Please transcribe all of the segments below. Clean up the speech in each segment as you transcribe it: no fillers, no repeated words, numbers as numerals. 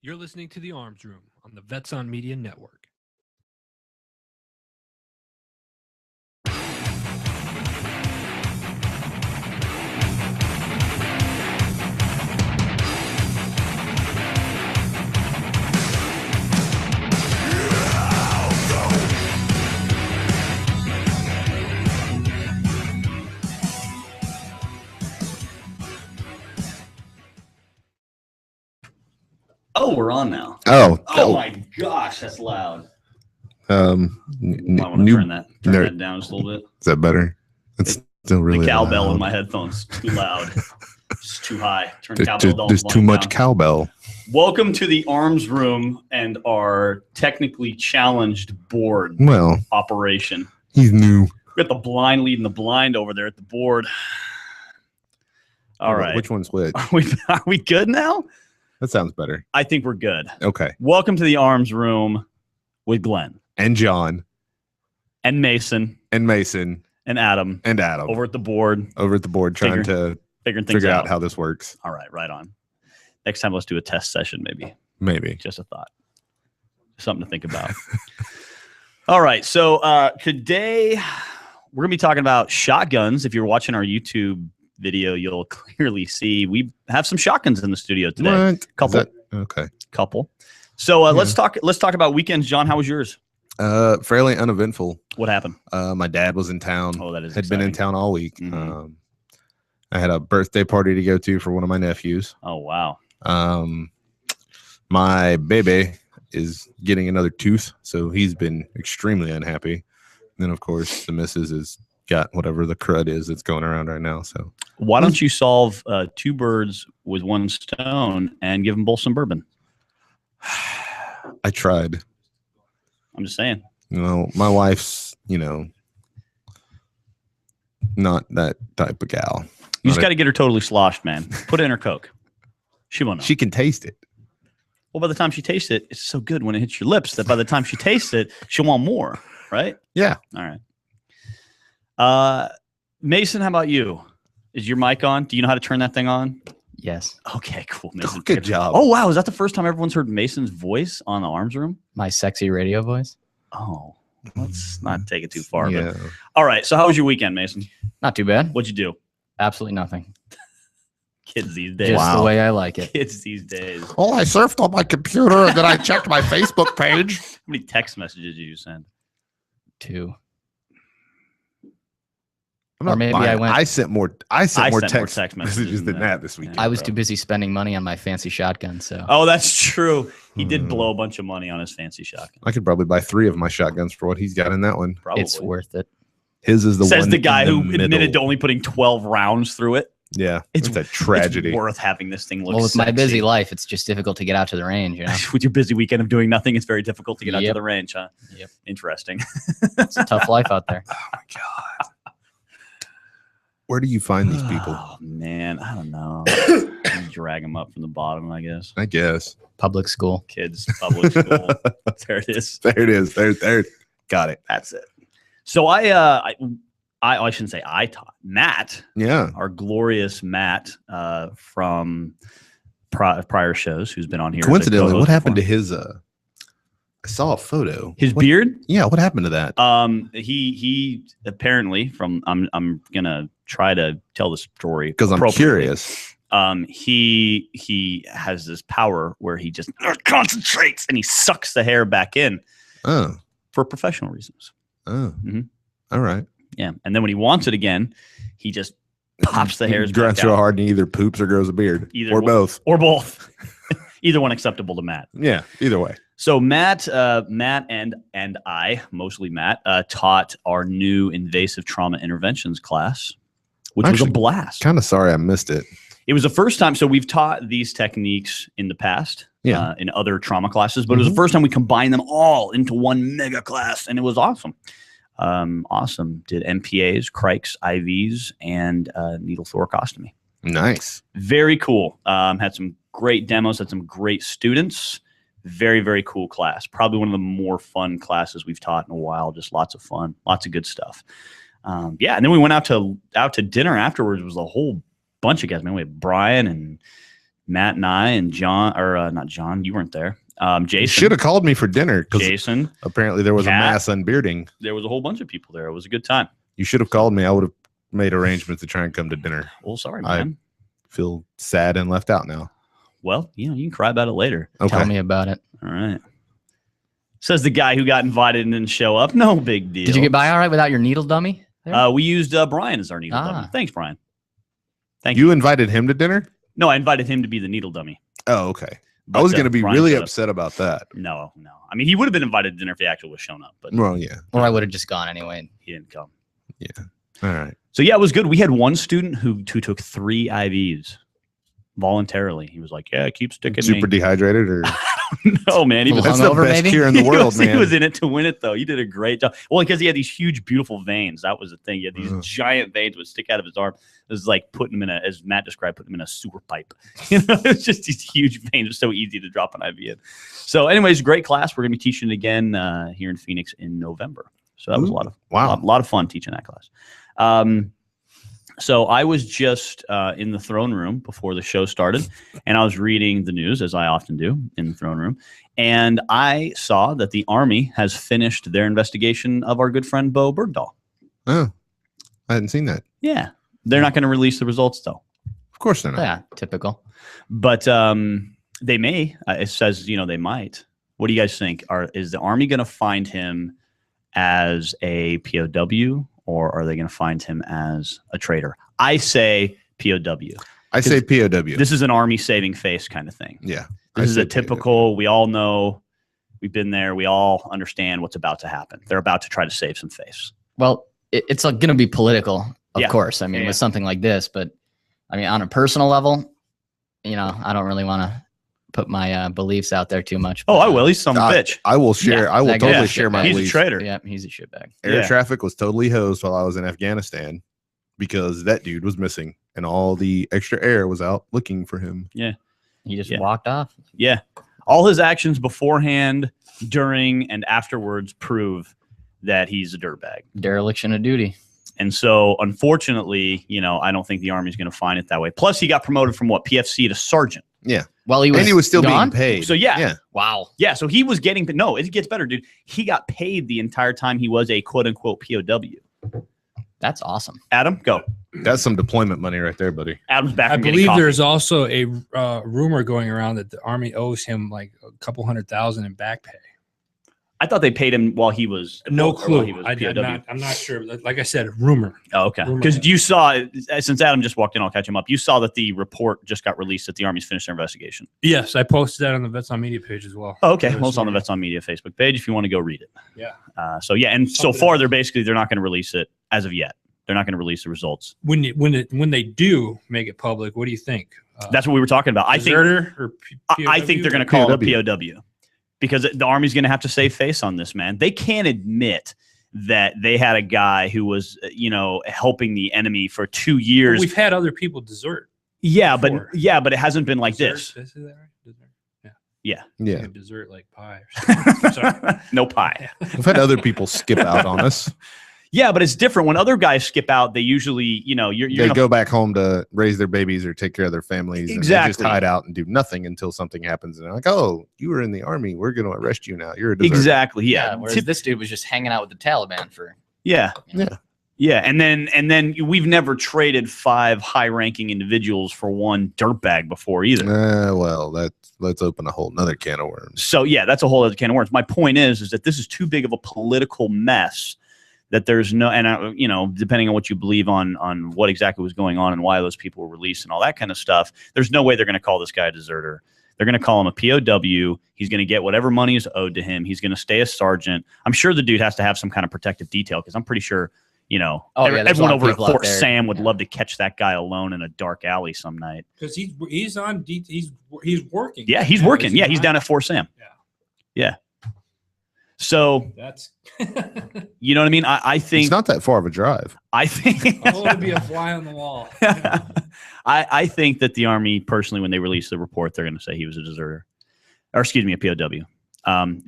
You're listening to The Arms Room on the Vets on Media Network. Oh, we're on now. Oh my gosh, that's loud. I want to turn that down just a little bit. Is that better? It's still really the cowbell loud. in my headphones too loud. It's too high. Turn cowbell There's too much cowbell. Welcome to the Arms Room and our technically challenged board operation. He's new. We got the blind leading the blind over there at the board. All right. Which one's which? Are we good now? That sounds better. I think we're good. Okay. Welcome to the Arms Room with Glenn. And John. And Mason. And Mason. And Adam. And Adam. Over at the board. Trying to figure out how this works. All right, right on. Next time, let's do a test session, maybe. Maybe. Just a thought. Something to think about. All right, so today we're going to be talking about shotguns. If you're watching our YouTube video, you'll clearly see we have some shotguns in the studio today. What? Couple. Okay. Couple. So let's talk about weekends. John, how was yours? Fairly uneventful. What happened? My dad was in town. Oh, that is had exciting. been in town all week. Mm-hmm. I had a birthday party to go to for one of my nephews. Oh, wow. My baby is getting another tooth, so he's been extremely unhappy. And then, of course, the missus has got whatever the crud is that's going around right now. So why don't you solve two birds with one stone and give them both some bourbon? I tried. I'm just saying. My wife's, not that type of gal. You just got to get her totally sloshed, man. Put it in her Coke. She won't know. She can taste it. Well, by the time she tastes it, it's so good when it hits your lips that by the time she tastes it, she'll want more, right? Yeah. All right. Mason, how about you? Is your mic on? Do you know how to turn that thing on? Yes. Okay, cool. Mason. Good job. Oh, wow. Is that the first time everyone's heard Mason's voice on the Arms Room? My sexy radio voice? Oh, let's not take it too far. Yeah. But, all right. So how was your weekend, Mason? Not too bad. What'd you do? Absolutely nothing. Kids these days. Just the way I like it. Kids these days. How Oh, I surfed on my computer and then I checked my Facebook page. many text messages did you send? 2. I'm Or not maybe lying. I went- I sent more text text messages than that this weekend. I was too busy spending money on my fancy shotgun, so Oh, that's true. He did blow a bunch of money on his fancy shotgun. I could probably buy 3 of my shotguns for what he's got in that one. Probably. it's worth it. His is the Says one the guy in who middle. admitted to only putting 12 rounds through it. Yeah, It's- it's a tragedy. It's worth having this thing look Well, with my sexy. busy life, it's just difficult to get out to the range, you know? With your busy weekend of doing nothing, it's very difficult to get out to Yep. the range, huh? Yep. Interesting. It's a tough life out there. Oh my god! Where do you find these people? Oh, man. I don't know. You drag them up from the bottom, I guess. I guess Public school. Kids, public school. There it is. there it is. There. Got it. That's it. So I shouldn't say I taught. Matt, Yeah. our glorious Matt from prior shows, who's been on here. as a Coincidentally, co-host what happened to before. his? I saw a photo. His What- beard? Yeah. What happened to that? He apparently I'm gonna try to tell the story Because I'm appropriately. curious. He has this power where he just concentrates and he sucks the hair back in Oh. for professional reasons. Oh. Mhm. All right. Yeah, and then when he wants it again, he just pops the hairs Grunts back real out. hard and either poops or grows a beard. Either or one. both. Or both. Either one acceptable to Matt. Yeah. Either way. So Matt and I, mostly Matt, taught our new invasive trauma interventions class, which was a Actually, blast. Kind of sorry I missed it. It was the first time. So we've taught these techniques in the past, Yeah. in other trauma classes, but it was the first time we combined them all into one mega class, and it was awesome. Awesome. Did MPAs, Crikes, IVs, and needle thoracostomy. Nice. Very cool. Had some great demos, had some great students. Very, very cool class. Probably one of the more fun classes we've taught in a while. Just lots of fun, lots of good stuff. Yeah, and then we went out to dinner afterwards. It was a whole bunch of guys. Man, we had Brian and Matt and I and John, or not John, you weren't there. You Jason. should have called me for dinner because Jason. apparently there was Kat. a mass unbearding. There was a whole bunch of people there. It was a good time. You should have called me. I would have made arrangements to try and come to dinner. Well, sorry, I- man. Feel sad and left out now. Well, you can cry about it later. Okay. Tell me about it. All right. Says the guy who got invited and didn't show up. No big deal. Did you get by all right without your needle dummy? there? We used Brian as our needle dummy. Thanks, Brian. Thank you. You invited him to dinner? No, I invited him to be the needle dummy. Oh, okay. But, I was going to be Brian really showed up. upset about that. No. I mean, he would have been invited to dinner if he actually was shown up, but Well, yeah. Or I would have just gone anyway. he didn't come. All right. So yeah, it was good. We had one student who took 3 IVs voluntarily. He was like, "Yeah, keep sticking Super me." dehydrated or No, man, he was. Little that's the hungover, best maybe? cure in the world, He man. was in it to win it, though. He did a great job. Well, because he had these huge, beautiful veins. That was the thing. He had these Ugh. giant veins that would stick out of his arm. It was like putting him in as Matt described, putting him in a sewer pipe. It was just these huge veins. It was so easy to drop an IV in. So, anyways, great class. We're going to be teaching it again here in Phoenix in November. So that was a lot of Wow. lot of fun teaching that class. So I was just in the throne room before the show started, and I was reading the news, as I often do in the throne room, and I saw that the Army has finished their investigation of our good friend Bo Bergdahl. Oh, I hadn't seen that. Yeah. They're not going to release the results, though. Of course they're not. Yeah, typical. But they may. It says, they might. What do you guys think? Is the Army going to find him as a POW, or are they going to find him as a traitor? I say POW. I say POW. This is an Army saving face kind of thing. yeah. This I is say a typical, we all know, we've been there, we all understand what's about to happen. They're about to try to save some face. Well, it's going to be political, of Yeah. course. I mean, Yeah. with something like this, but I mean, on a personal level, I don't really want to put my beliefs out there too much. Oh, but, I will. He's some bitch. I will share. I will that guy's totally a share my shitbag. He's a beliefs. traitor. Yeah, he's a shitbag. Air Yeah. traffic was totally hosed while I was in Afghanistan because that dude was missing and all the extra air was out looking for him. He just Yeah. walked off. Yeah. All his actions beforehand, during, and afterwards prove that he's a dirtbag. Dereliction of duty. And so, unfortunately, I don't think the Army's going to find it that way. Plus, he got promoted from PFC to sergeant. Well, he And he was still gone? being paid. So, yeah. Yeah. Wow. Yeah, so he was getting no, it gets better, dude. He got paid the entire time he was a quote unquote POW. That's awesome. Adam, go. That's some deployment money right there, buddy. Adam's back. I from getting believe coffee. there's also a rumor going around that the Army owes him like a couple $100,000 in back pay. I thought they paid him while he was No or while clue. he was I'm not sure. Like I said, rumor. Oh, okay. Rumor. Because you saw, since Adam just walked in, I'll catch him up. You saw that the report just got released that the Army's finished their investigation. Yes, I posted that on the Vets on Media page as well. Oh, okay. This Well, it's on the morning. Vets on Media Facebook page if you want to go read it. Yeah. So yeah, and so Something far else. they're not going to release it as of yet. They're not going to release the results. When they do make it public, what do you think? That's what we were talking about. I think deserter or I think they're going to call it a POW because the Army's going to have to save face on this, man. They can't admit that they had a guy who was, helping the enemy for 2 years. We've had other people desert. Yeah, before. but it hasn't been like Desert? this. Did I say that right? Desert? Yeah. Yeah, dessert like pie. Or something. Sorry. No pie. We've had other people skip out on us. Yeah, but it's different. When other guys skip out, they usually, you're They gonna, go back home to raise their babies or take care of their families. And they just Exactly. hide out and do nothing until something happens. And they're like, oh, you were in the Army. We're going to arrest you now. You're a deserter. exactly. Yeah. Whereas this dude was just hanging out with the Taliban for. Yeah. you know. Yeah. And then we've never traded 5 high-ranking individuals for one dirtbag before either. Well, let's open a whole nother can of worms. So yeah, that's a whole other can of worms. My point is that this is too big of a political mess that there's no, and depending on what you believe on what exactly was going on and why those people were released and all that kind of stuff, there's no way they're going to call this guy a deserter. They're going to call him a POW. He's going to get whatever money is owed to him. He's going to stay a sergeant. I'm sure the dude has to have some kind of protective detail because I'm pretty sure, there's a everyone lot of over at people out Fort there. Sam would Yeah. love to catch that guy alone in a dark alley some night. Because he's on he's working. Yeah, he's now, working. is he Yeah, he's not? down at Fort Sam. Yeah. So, That's you know what I mean? I think It's not that far of a drive. I think I want to be a fly on the wall. I think that the Army, personally, when they release the report, they're going to say he was a deserter, or excuse me, a POW.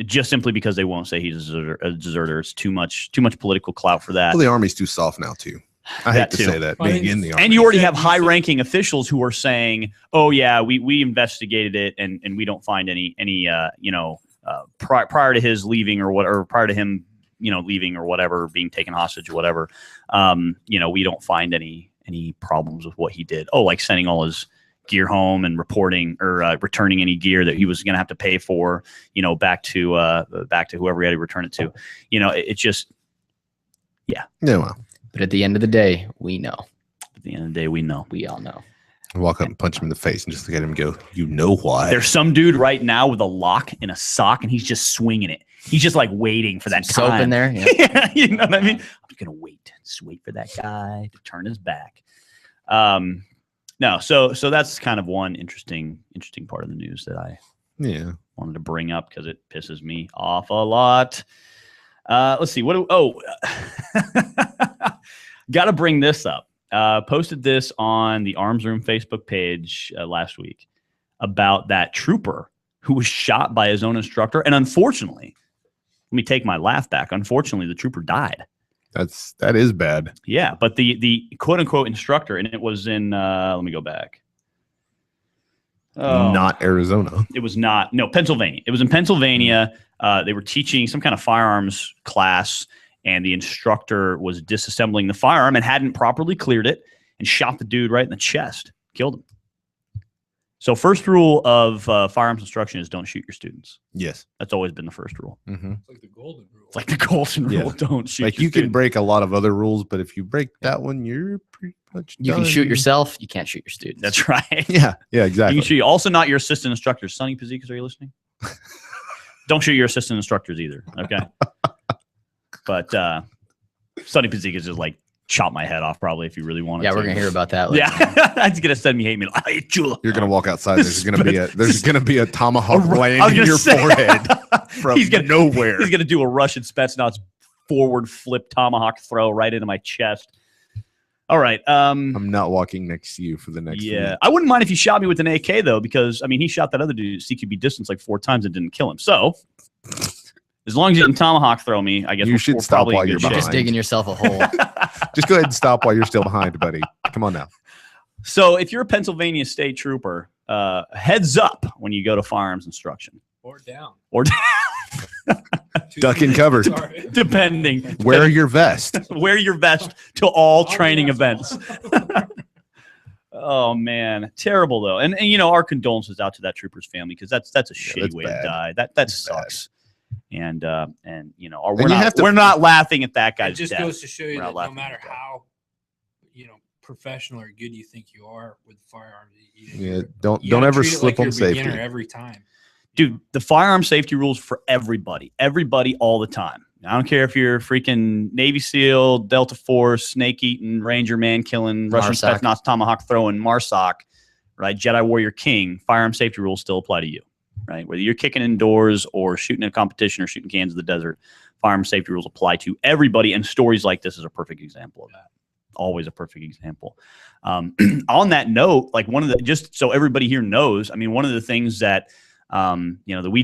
Just simply because they won't say he's a deserter. It's too much political clout for that. Well, the Army's too soft now, too. I hate That to too. say that, Well, I being think- in the army. And you already said- have you high said- ranking officials who are saying, "Oh yeah, we investigated it and we don't find any prior to his leaving or prior to him leaving or whatever, being taken hostage or whatever, we don't find any problems with what he did. Oh, like sending all his gear home and reporting or returning any gear that he was going to have to pay for, back to whoever he had to return it to. It's just Yeah, well, But at the end of the day, we know. at the end of the day, we know. We all know. walk up and punch him in the face and just look at him and go, you know why? There's some dude right now with a lock in a sock and he's just swinging it. He's just like waiting for that Soap time. in there. Yeah. Yeah, you know what I mean? I'm gonna wait, just wait for that guy to turn his back. No, so that's kind of one interesting part of the news that I Yeah. wanted to bring up because it pisses me off a lot. Let's see. Got to bring this up. Posted this on the Arms Room Facebook page last week about that trooper who was shot by his own instructor. And unfortunately, let me take my laugh back. Unfortunately, the trooper died. That is bad. Yeah, but the quote unquote instructor, and it was in let me go back. Oh, Not Arizona. it was not. No, Pennsylvania. It was in Pennsylvania. They were teaching some kind of firearms class, and the instructor was disassembling the firearm and hadn't properly cleared it and shot the dude right in the chest, killed him. So first rule of firearms instruction is don't shoot your students. Yes. That's always been the first rule. Mm-hmm. It's like the golden rule. It's like the golden Yeah. rule. Don't shoot Like your you can students. break a lot of other rules, but if you break that one, you're pretty much You can done. shoot yourself. You can't shoot your students. That's right. Yeah. Yeah. You Exactly. can shoot. Also, not your assistant instructors. Sonny Pazikas, are you listening? Don't shoot your assistant instructors either. Okay. But Sonny Pazikas is like chop my head off probably if you really wanted Yeah, to. we're gonna hear about that later. Yeah, he's gonna send me hate mail. I hate you. You're gonna walk outside. There's gonna be a tomahawk laying I was in gonna your say- forehead from He's gonna- nowhere. He's gonna do a Russian Spetsnaz forward flip tomahawk throw right into my chest. All right. I'm not walking next to you for the next Yeah, week. I wouldn't mind if you shot me with an AK though, because I mean he shot that other dude at CQB distance like 4 times and didn't kill him. So as long as you didn't tomahawk throw me, I guess You should we're stop probably in while good you're shape. behind. Just digging yourself a hole. Just go ahead and stop while you're still behind, buddy. Come on now. So if you're a Pennsylvania state trooper, heads up when you go to firearms instruction. Or down. Or Duck and cover. Sorry. depending. Wear your vest. Wear your vest to all I'll training do events. that. Oh man, terrible though. And our condolences out to that trooper's family because that's a shitty that's way bad. to die. That sucks. And you we're have to- we're not laughing at that It guy's just death. goes to show you We're not that no laughing matter at that. how professional or good you think you are with firearms, Yeah. Don't you gotta ever treat it slip like on you're a beginner safety. every time. Dude, the firearm safety rules for everybody all the time. I don't care if you're freaking Navy SEAL, Delta Force, snake eating, Ranger man killing, Russian Marsoc. Spetsnaz, tomahawk throwing, Marsoc, right? Jedi Warrior King, firearm safety rules still apply to you, right? Whether you're kicking indoors or shooting in a competition or shooting cans in the desert, firearm safety rules apply to everybody. And stories like this is a perfect example of that. Always a perfect example. On that note, like just so everybody here knows, I mean, one of the things that that we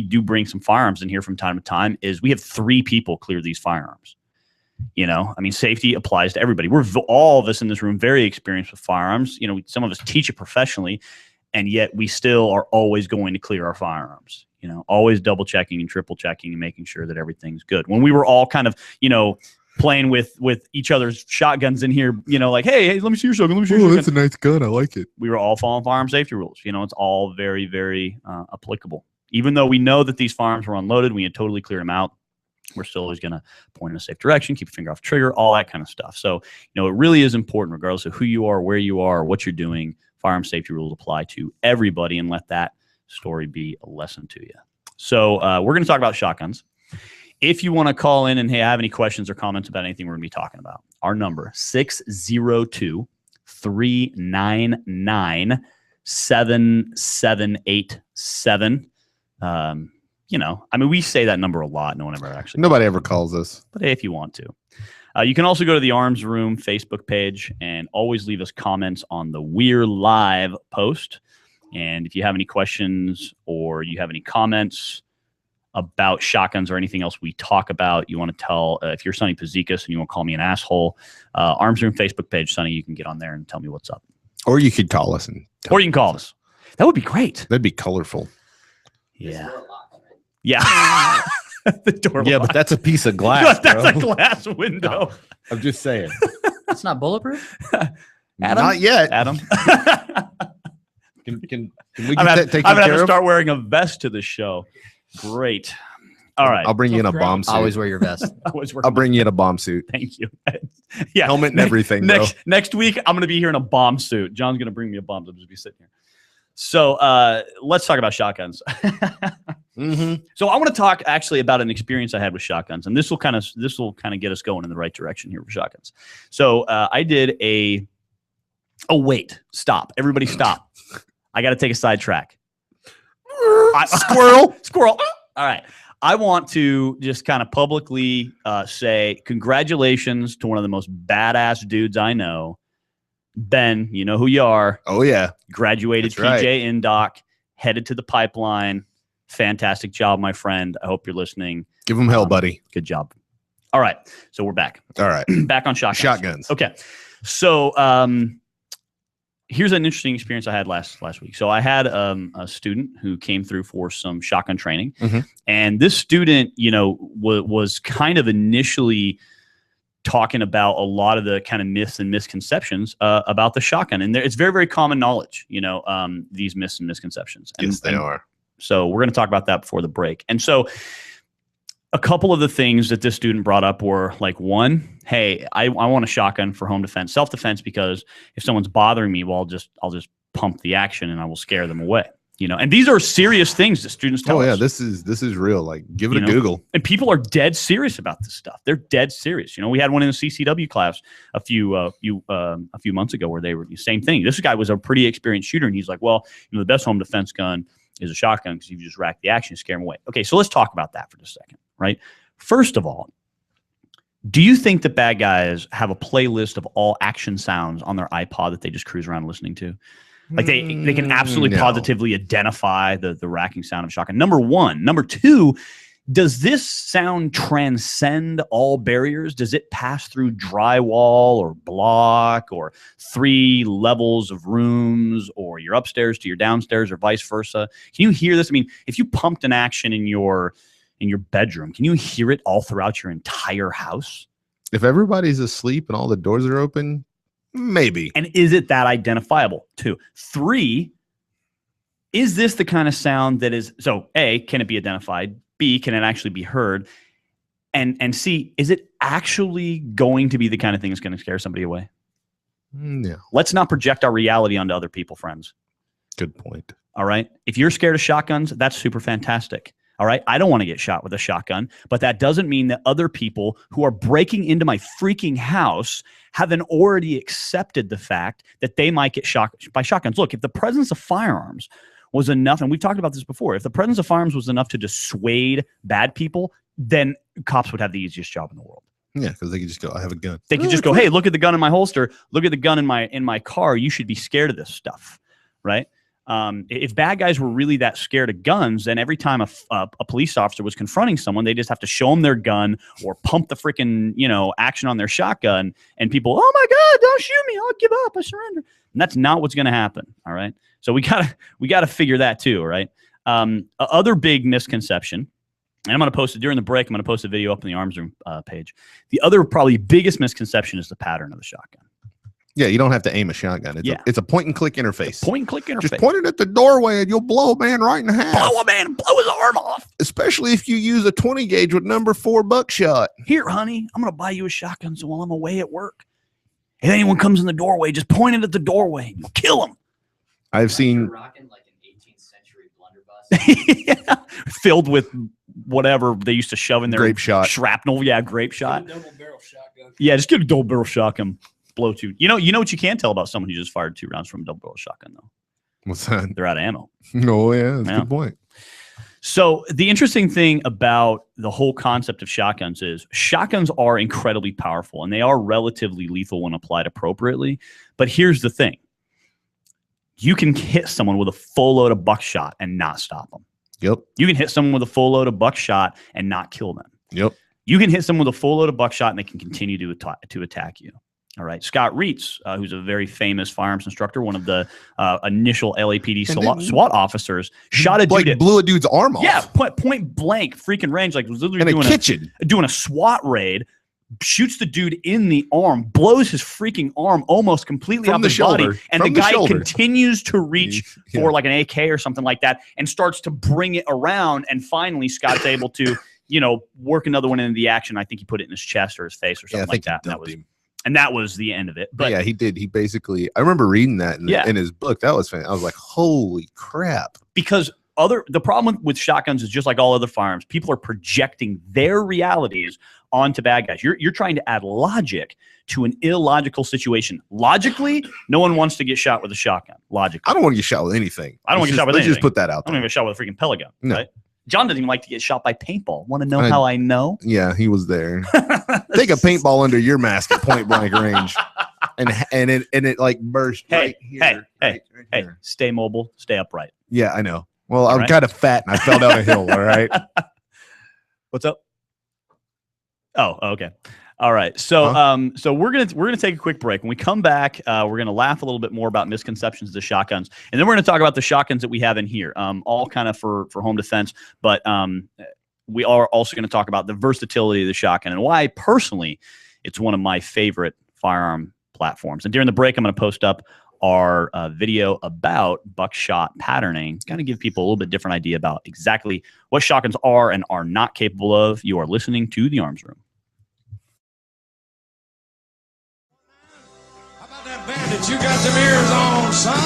do bring some firearms in here from time to time is we have 3 people clear these firearms. I mean, safety applies to everybody. We're all of us in this room very experienced with firearms. Some of us teach it professionally, and yet we still are always going to clear our firearms. Always double checking and triple checking and making sure that everything's good. When we were all kind of, playing with each other's shotguns in here, like, hey, let me see your shotgun. Let me see your Oh, shotgun. that's a nice gun. I like it. We were all following firearm safety rules. It's all very, very applicable. Even though we know that these firearms were unloaded, we had totally cleared them out. We're still always going to point in a safe direction, keep your finger off the trigger, all that kind of stuff. So, it really is important, regardless of who you are, where you are, what you're doing. Firearm safety rules apply to everybody, and let that story be a lesson to you. So, we're going to talk about shotguns. If you want to call in and have any questions or comments about anything we're going to be talking about, our number 602-399-7787. We say that number a lot. No one ever actually. Nobody ever calls us. But hey, if you want to. You can also go to the Arms Room Facebook page and always leave us comments on the We're Live post. And if you have any questions or you have any comments, about shotguns or anything else we talk about, you want to tell, if you're Sonny Pazikas and you want to call me an asshole, Arms Room Facebook page, Sonny, you can get on there and tell me what's up. Or you could call us and Or you can call us. That would be great. that'd be colorful. Yeah. Yeah. The door Yeah, lock. but that's a piece of glass. That's a bro. glass window. I'm just saying. It's not bulletproof. Adam? Not yet. Adam. Can we get I'm that gonna taken have care to of? start wearing a vest to the show. Great. All right. I'll bring you in a bomb suit. Always wear your vest. Always I'll bring you in a bomb suit. Thank you. Yeah. Helmet and everything, bro. Next week, I'm going to be here in a bomb suit. John's going to bring me a bomb. I'll just be sitting here. So let's talk about shotguns. Mm-hmm. So I want to talk actually about an experience I had with shotguns, and this will kind of get us going in the right direction here for shotguns. So I did a wait, stop, everybody stop. I got to take a sidetrack. Squirrel. All right. I want to just kind of publicly say congratulations to one of the most badass dudes I know. Ben, you know who you are. Oh yeah. Graduated That's right. PJ Indoc, headed to the pipeline. Fantastic job, my friend. I hope you're listening. Give them hell, buddy. Good job. All right. So we're back. All right. Back on shotguns. Shotguns. Okay. So here's an interesting experience I had last week. So I had a student who came through for some shotgun training. Mhm. And this student, was kind of initially talking about a lot of the kind of myths and misconceptions about the shotgun. And it's very, very common knowledge, these myths and misconceptions. And, Yes, they are. So we're going to talk about that before the break. And so a couple of the things that this student brought up were like, one, hey, I want a shotgun for home defense, self-defense, because if someone's bothering me, well, I'll just pump the action and I will scare them away. And these are serious things that students tell Oh yeah, us. this is real. Like, give it You a know? Google. And people are dead serious about this stuff. They're dead serious. We had one in the CCW class a few months ago where they were the same thing. This guy was a pretty experienced shooter, and he's like, well, the best home defense gun is a shotgun because you just rack the action and scare them away. Okay, so let's talk about that for just a second, right? First of all, do you think that bad guys have a playlist of all action sounds on their iPod that they just cruise around listening to? Like they can absolutely No. positively identify the racking sound of a shotgun. Number one. Number two, does this sound transcend all barriers? Does it pass through drywall or block or 3 levels of rooms or your upstairs to your downstairs or vice versa? Can you hear this? I mean, if you pumped an action in your bedroom, can you hear it all throughout your entire house? If everybody's asleep and all the doors are open, maybe. And is it that identifiable? 2. 3, is this the kind of sound that is, so A, can it be identified? B, can it actually be heard? And C, is it actually going to be the kind of thing that's going to scare somebody away? No. Let's not project our reality onto other people, friends. Good point. All right. If you're scared of shotguns, that's super fantastic. All right. I don't want to get shot with a shotgun, but that doesn't mean that other people who are breaking into my freaking house haven't already accepted the fact that they might get shot by shotguns. Look, if the presence of firearms was enough, and we've talked about this before, if the presence of firearms was enough to dissuade bad people, then cops would have the easiest job in the world. Yeah, because they could just go, I have a gun. They could just go, hey, look at the gun in my holster. Look at the gun in my car. You should be scared of this stuff, right? If bad guys were really that scared of guns, then every time a police officer was confronting someone, they just have to show them their gun or pump the freaking action on their shotgun, and people, oh my God, don't shoot me! I'll give up. I surrender. And that's not what's going to happen. All right. So we gotta figure that too. Right. Other big misconception. And I'm going to post it during the break. I'm going to post a video up in the Arms Room page. The other probably biggest misconception is the pattern of the shotgun. Yeah, you don't have to aim a shotgun. It's a point and click interface. Point and click interface. Just point it at the doorway and you'll blow a man right in half. Blow a man, blow his arm off. Especially if you use a 20 gauge with number 4 buckshot. Here, honey, I'm going to buy you a shotgun so while I'm away at work, if anyone comes in the doorway, just point it at the doorway. You'll kill them. I've seen rocking like an 18th century blunderbuss. Yeah. Filled with whatever they used to shove in their grape shot. shrapnel. Yeah, grape shot. Double barrel shotgun. Yeah, just get a double barrel shotgun. Blow 2. You know what you can tell about someone who just fired 2 rounds from a double barrel shotgun, though? What's that? They're out of ammo. Oh, yeah, that's Yeah. a good point. So the interesting thing about the whole concept of shotguns is shotguns are incredibly powerful and they are relatively lethal when applied appropriately. But here's the thing. You can hit someone with a full load of buckshot and not stop them. Yep. You can hit someone with a full load of buckshot and not kill them. Yep. You can hit someone with a full load of buckshot and they can continue to attack you. All right. Scott Reitz, who's a very famous firearms instructor, one of the initial LAPD SWAT officers, shot a dude. Blew a dude's arm off. Yeah, point blank, freaking range. Like was literally In a kitchen. doing a SWAT raid. Shoots the dude in the arm, blows his freaking arm almost completely From off the his body, shoulder. and From the the guy shoulder. continues to reach Yeah. for like an AK or something like that, and starts to bring it around. And finally, Scott's able to, work another one into the action. I think he put it in his chest or his face or something like that. And that was the end of it. But yeah, he did. He basically, I remember reading that in his book. That was fantastic. I was like, holy crap. Because the problem with shotguns is just like all other firearms. People are projecting their realities onto bad guys. You're trying to add logic to an illogical situation. Logically, no one wants to get shot with a shotgun. Logically. I don't want to get shot with anything. I don't want to get shot with Let's anything. just put that out I don't there. even get shot with a freaking pellet gun. No. Right? John doesn't even like to get shot by paintball. Want to know how I know? Yeah, he was there. Take a paintball under your mask at point blank range, and it like burst right here. Hey, here. stay mobile, stay upright. Yeah, I know. Well, I'm right. kind of fat and I fell down a hill. All right. What's up? Oh, okay. All right. So so we're gonna take a quick break. When we come back, we're gonna laugh a little bit more about misconceptions of the shotguns, and then we're gonna talk about the shotguns that we have in here, all kind of for home defense. But we are also gonna talk about the versatility of the shotgun and why personally it's one of my favorite firearm platforms. And during the break, I'm gonna post up our video about buckshot patterning, kind of give people a little bit different idea about exactly what shotguns are and are not capable of. You are listening to The Arms Room. How about that bandit? You got them ears on, son?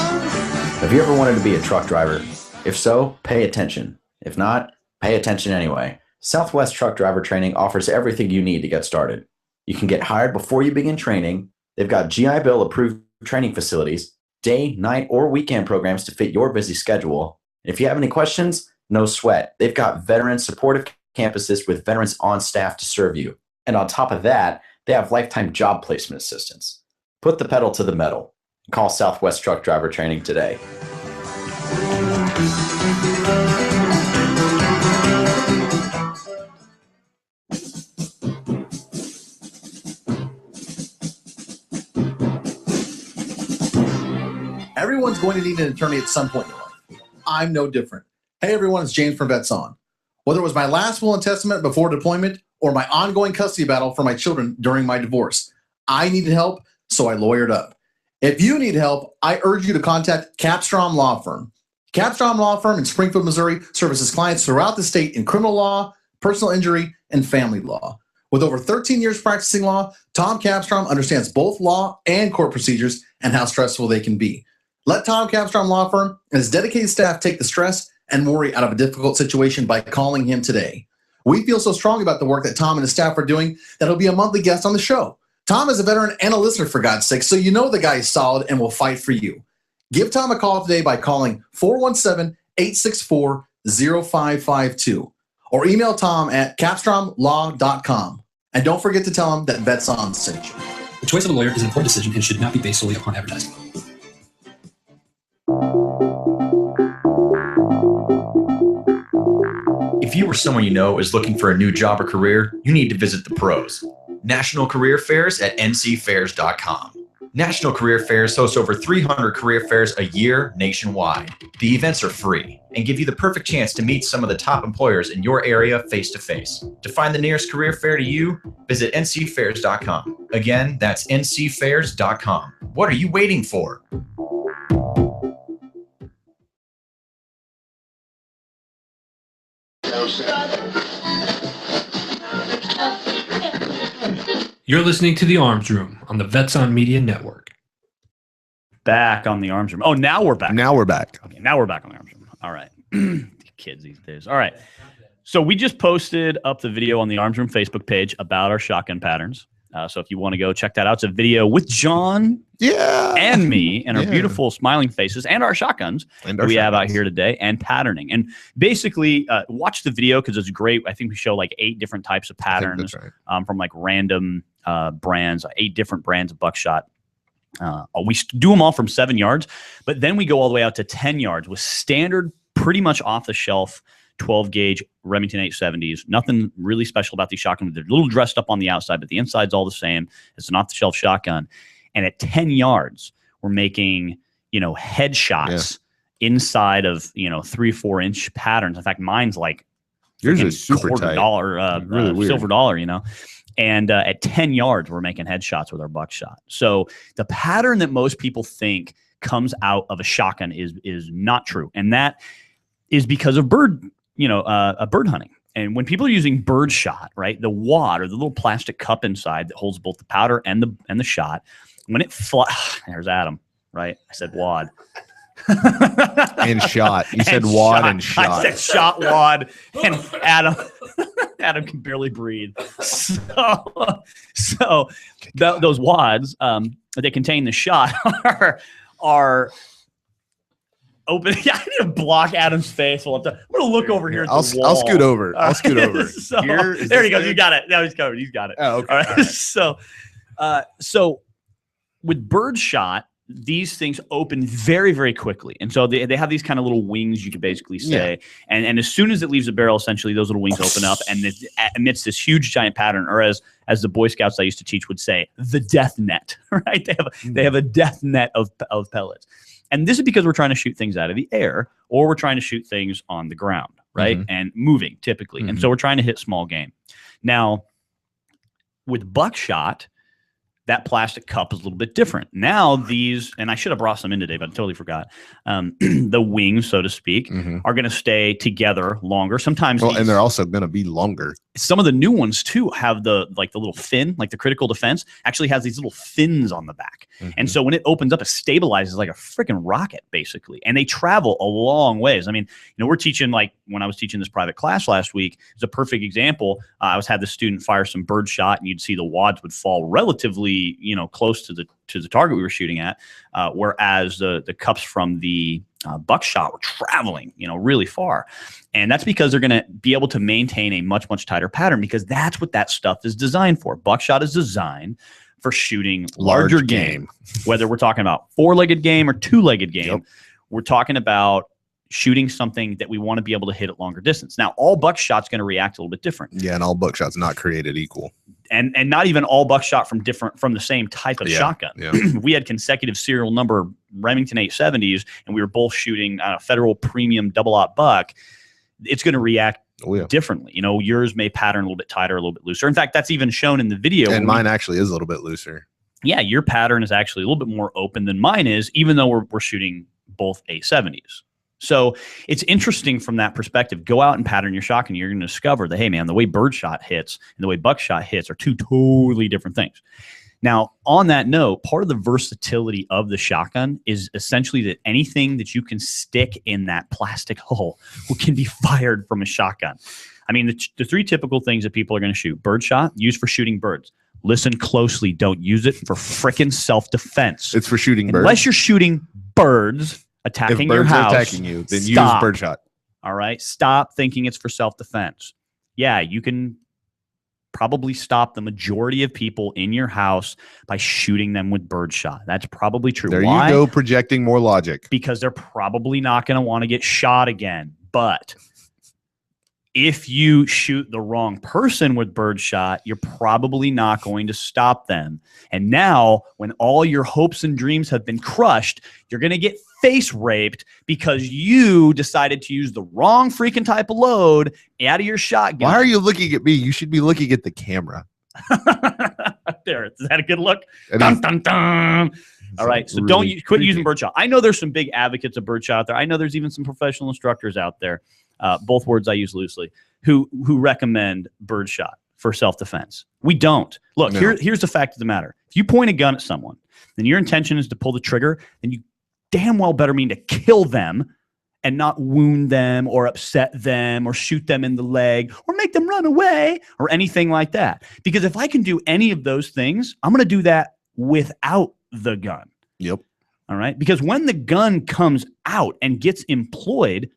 Have you ever wanted to be a truck driver? If so, pay attention. If not, pay attention anyway. Southwest Truck Driver Training offers everything you need to get started. You can get hired before you begin training. They've got GI Bill approved training facilities, day, night, or weekend programs to fit your busy schedule. And if you have any questions, no sweat. They've got veteran supportive campuses with veterans on staff to serve you. And on top of that, they have lifetime job placement assistance. Put the pedal to the metal. Call Southwest Truck Driver Training today. Everyone's going to need an attorney at some point in their life. I'm no different. Hey everyone, it's James from Vets On. Whether it was my last will and testament before deployment or my ongoing custody battle for my children during my divorce, I needed help, so I lawyered up. If you need help, I urge you to contact Capstrom Law Firm. Capstrom Law Firm in Springfield, Missouri services clients throughout the state in criminal law, personal injury, and family law. With over 13 years practicing law, Tom Capstrom understands both law and court procedures and how stressful they can be. Let Tom Capstrom Law Firm and his dedicated staff take the stress and worry out of a difficult situation by calling him today. We feel so strong about the work that Tom and his staff are doing that he'll be a monthly guest on the show. Tom is a veteran and a listener, for God's sake, so you know the guy is solid and will fight for you. Give Tom a call today by calling 417-864-0552 or email Tom at capstromlaw.com. And don't forget to tell him that Vets On sent you. The choice of a lawyer is an important decision and should not be based solely upon advertising. If you or someone you know is looking for a new job or career, you need to visit the pros. National Career Fairs at ncfairs.com. National Career Fairs hosts over 300 career fairs a year nationwide. The events are free and give you the perfect chance to meet some of the top employers in your area face-to-face. To find the nearest career fair to you, visit ncfairs.com. Again, that's ncfairs.com. What are you waiting for? You're listening to The Arms Room on the Vets On Media Network. Back on The Arms Room. Oh, now we're back. Now we're back. Okay, now we're back on The Arms Room. All right. Kids these days. All right. So we just posted up the video on The Arms Room Facebook page about our shotgun patterns. So if you want to go check that out, it's a video with John and me and our beautiful smiling faces and our shotguns And that we have out here today and patterning. And basically watch the video because it's great. I think we show like 8 different types of patterns from like random brands, 8 different brands of buckshot. We do them all from 7 yards, but then we go all the way out to 10 yards with standard, pretty much off the shelf 12 gauge Remington 870s. Nothing really special about these shotguns. They're a little dressed up on the outside, but the inside's all the same. It's an off-the-shelf shotgun. And at 10 yards, we're making, headshots inside of, 3-4 inch patterns. In fact, mine's like yours is super tight. $2 really weird. silver dollar, And at 10 yards, we're making headshots with our buckshot. So the pattern that most people think comes out of a shotgun is not true. And that is because of bird hunting. And when people are using bird shot, right, the wad or the little plastic cup inside that holds both the powder and the shot, when it there's Adam, right? I said wad. And shot. You said wad and shot. I said shot, wad, and Adam can barely breathe. So those wads that contain the shot are open. Yeah, I need to block Adam's face. I'm going to look over here at the wall. I'll scoot over. I'll scoot over. So, there he goes. You got it. Now he's covered. He's got it. Oh, okay. All right. So with birdshot, these things open very, very quickly. And so they have these kind of little wings, you could basically say. Yeah. And as soon as it leaves the barrel, essentially, those little wings open up and it emits this huge giant pattern, or as the Boy Scouts I used to teach would say, the death net, right? They have a death net of pellets. And this is because we're trying to shoot things out of the air, or we're trying to shoot things on the ground, right? Mm-hmm. And moving typically. Mm-hmm. And so we're trying to hit small game. Now, with buckshot, that plastic cup is a little bit different. Now these, and I should have brought some in today, but I totally forgot. The wings, so to speak, are going to stay together longer. Sometimes, and they're also going to be longer. Some of the new ones too have the little fin, like the critical defense actually has these little fins on the back. Mm-hmm. And so when it opens up, it stabilizes like a freaking rocket basically. And they travel a long ways. I mean, we're teaching, like when I was teaching this private class last week, it's a perfect example. I had the student fire some bird shot and you'd see the wads would fall relatively, close to the target we were shooting at. Whereas the cups from the buckshot were traveling, really far. And that's because they're going to be able to maintain a much, much tighter pattern, because that's what that stuff is designed for. Buckshot is designed for shooting larger game, whether we're talking about 4-legged game or 2-legged game. Yep. We're talking about shooting something that we want to be able to hit at longer distance. Now, all buckshot's going to react a little bit different. Yeah, and all buckshot's not created equal. And not even all buckshot from the same type of shotgun. Yeah. We had consecutive serial number Remington 870s, and we were both shooting a Federal Premium double-aught buck. It's going to react differently. Yours may pattern a little bit tighter, a little bit looser. In fact, that's even shown in the video. And mine actually is a little bit looser. Yeah, your pattern is actually a little bit more open than mine is, even though we're shooting both 870s. So it's interesting from that perspective. Go out and pattern your shotgun. You're going to discover that, hey, man, the way birdshot hits and the way buckshot hits are two totally different things. Now, on that note, part of the versatility of the shotgun is essentially that anything that you can stick in that plastic hole can be fired from a shotgun. I mean, the three typical things that people are going to shoot: birdshot, used for shooting birds. Listen closely. Don't use it for frickin' self-defense. It's for shooting birds. Unless you're shooting birds attacking your house. If birds are attacking you, then use birdshot. All right? Stop thinking it's for self-defense. Yeah, you can probably stop the majority of people in your house by shooting them with birdshot. That's probably true. There Why? You go, projecting more logic. Because they're probably not going to want to get shot again. But if you shoot the wrong person with birdshot, you're probably not going to stop them. And now, when all your hopes and dreams have been crushed, you're going to get face raped because you decided to use the wrong freaking type of load out of your shotgun. Why are you looking at me? You should be looking at the camera. There, is that a good look? Dun, dun, dun. All right, so really quit using birdshot. I know there's some big advocates of birdshot out there. I know there's even some professional instructors out there. Both words I use loosely, who recommend birdshot for self-defense. We don't. Look, here's the fact of the matter. If you point a gun at someone, then your intention is to pull the trigger, then you damn well better mean to kill them and not wound them or upset them or shoot them in the leg or make them run away or anything like that. Because if I can do any of those things, I'm going to do that without the gun. Yep. All right? Because when the gun comes out and gets employed,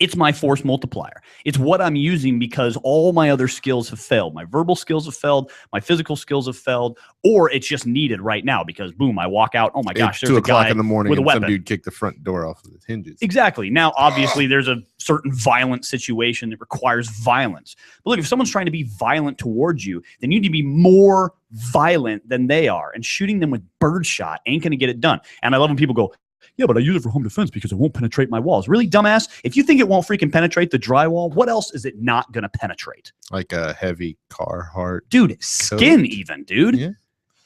It's my force multiplier. It's what I'm using because all my other skills have failed. My verbal skills have failed. My physical skills have failed. Or it's just needed right now because, boom, I walk out. Oh, my gosh, It's there's 2 a guy o'clock in the morning with a and weapon. some dude kicked the front door off of its hinges. Exactly. Now, obviously, there's a certain violent situation that requires violence. But look, if someone's trying to be violent towards you, then you need to be more violent than they are. And shooting them with birdshot ain't going to get it done. And I love when people go, yeah, but I use it for home defense because it won't penetrate my walls. Really, dumbass? If you think it won't freaking penetrate the drywall, what else is it not going to penetrate? Like a heavy Carhartt. Dude, skin even, dude. Yeah.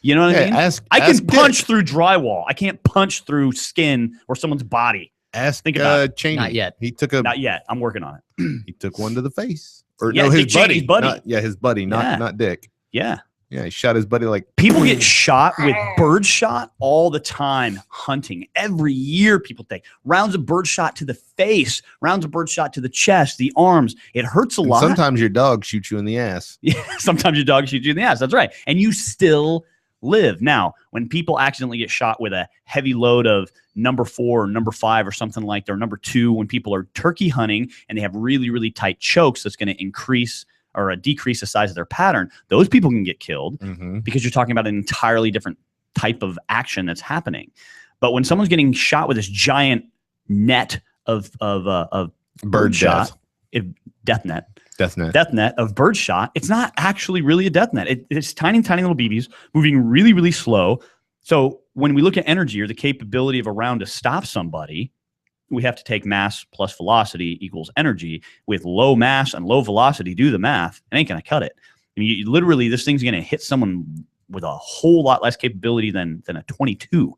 You know what I mean? I can ask punch Dick. through drywall. I can't punch through skin or someone's body. Think about it. Cheney. Not yet. He took Not yet. I'm working on it. He took one to the face. Or Yeah, no, his Dick Cheney's buddy. His buddy, Yeah. not Dick. Yeah. Yeah, he shot his buddy like People get shot with birdshot all the time hunting. Every year people take rounds of birdshot to the face, rounds of birdshot to the chest, the arms. It hurts a And lot. sometimes your dog shoots you in the ass. Yeah, sometimes your dog shoots you in the ass. That's right. And you still live. Now, when people accidentally get shot with a heavy load of number 4 or number 5 or something like that, or number 2, when people are turkey hunting and they have really, really tight chokes, that's going to increase or decrease the size of their pattern, those people can get killed because you're talking about an entirely different type of action that's happening. But when someone's getting shot with this giant net of birdshot, death net of birdshot, it's not actually really a death net. It's tiny, tiny little BBs moving really, really slow. So when we look at energy or the capability of a round to stop somebody, we have to take mass plus velocity equals energy. With low mass and low velocity, do the math. It ain't going to cut it. I mean, literally, this thing's going to hit someone with a whole lot less capability than a 22.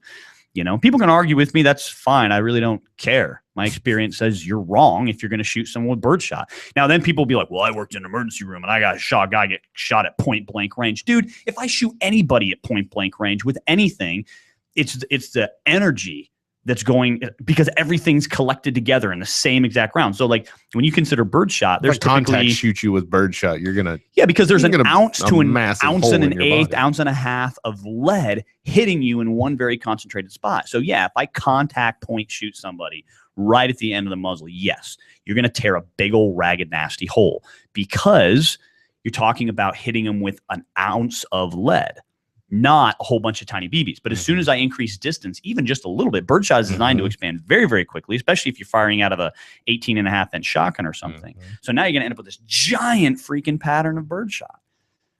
You know, people can argue with me. That's fine. I really don't care. My experience says you're wrong if you're going to shoot someone with birdshot. Now, then people will be like, well, I worked in an emergency room and I got a guy get shot at point blank range. Dude, if I shoot anybody at point blank range with anything, it's the energy that's going, because everything's collected together in the same exact round. So like when you consider birdshot, there's contact shoot you with birdshot. You're going to, because there's an ounce to an massive ounce hole and in an your eighth, body. ounce and a half of lead hitting you in one very concentrated spot. So yeah, if I contact point shoot somebody right at the end of the muzzle, yes, you're going to tear a big old ragged nasty hole because you're talking about hitting them with an ounce of lead, not a whole bunch of tiny BBs. But as soon as I increase distance, even just a little bit, birdshot is designed to expand very, very quickly, especially if you're firing out of a 18.5-inch shotgun or something. So now you're going to end up with this giant freaking pattern of birdshot.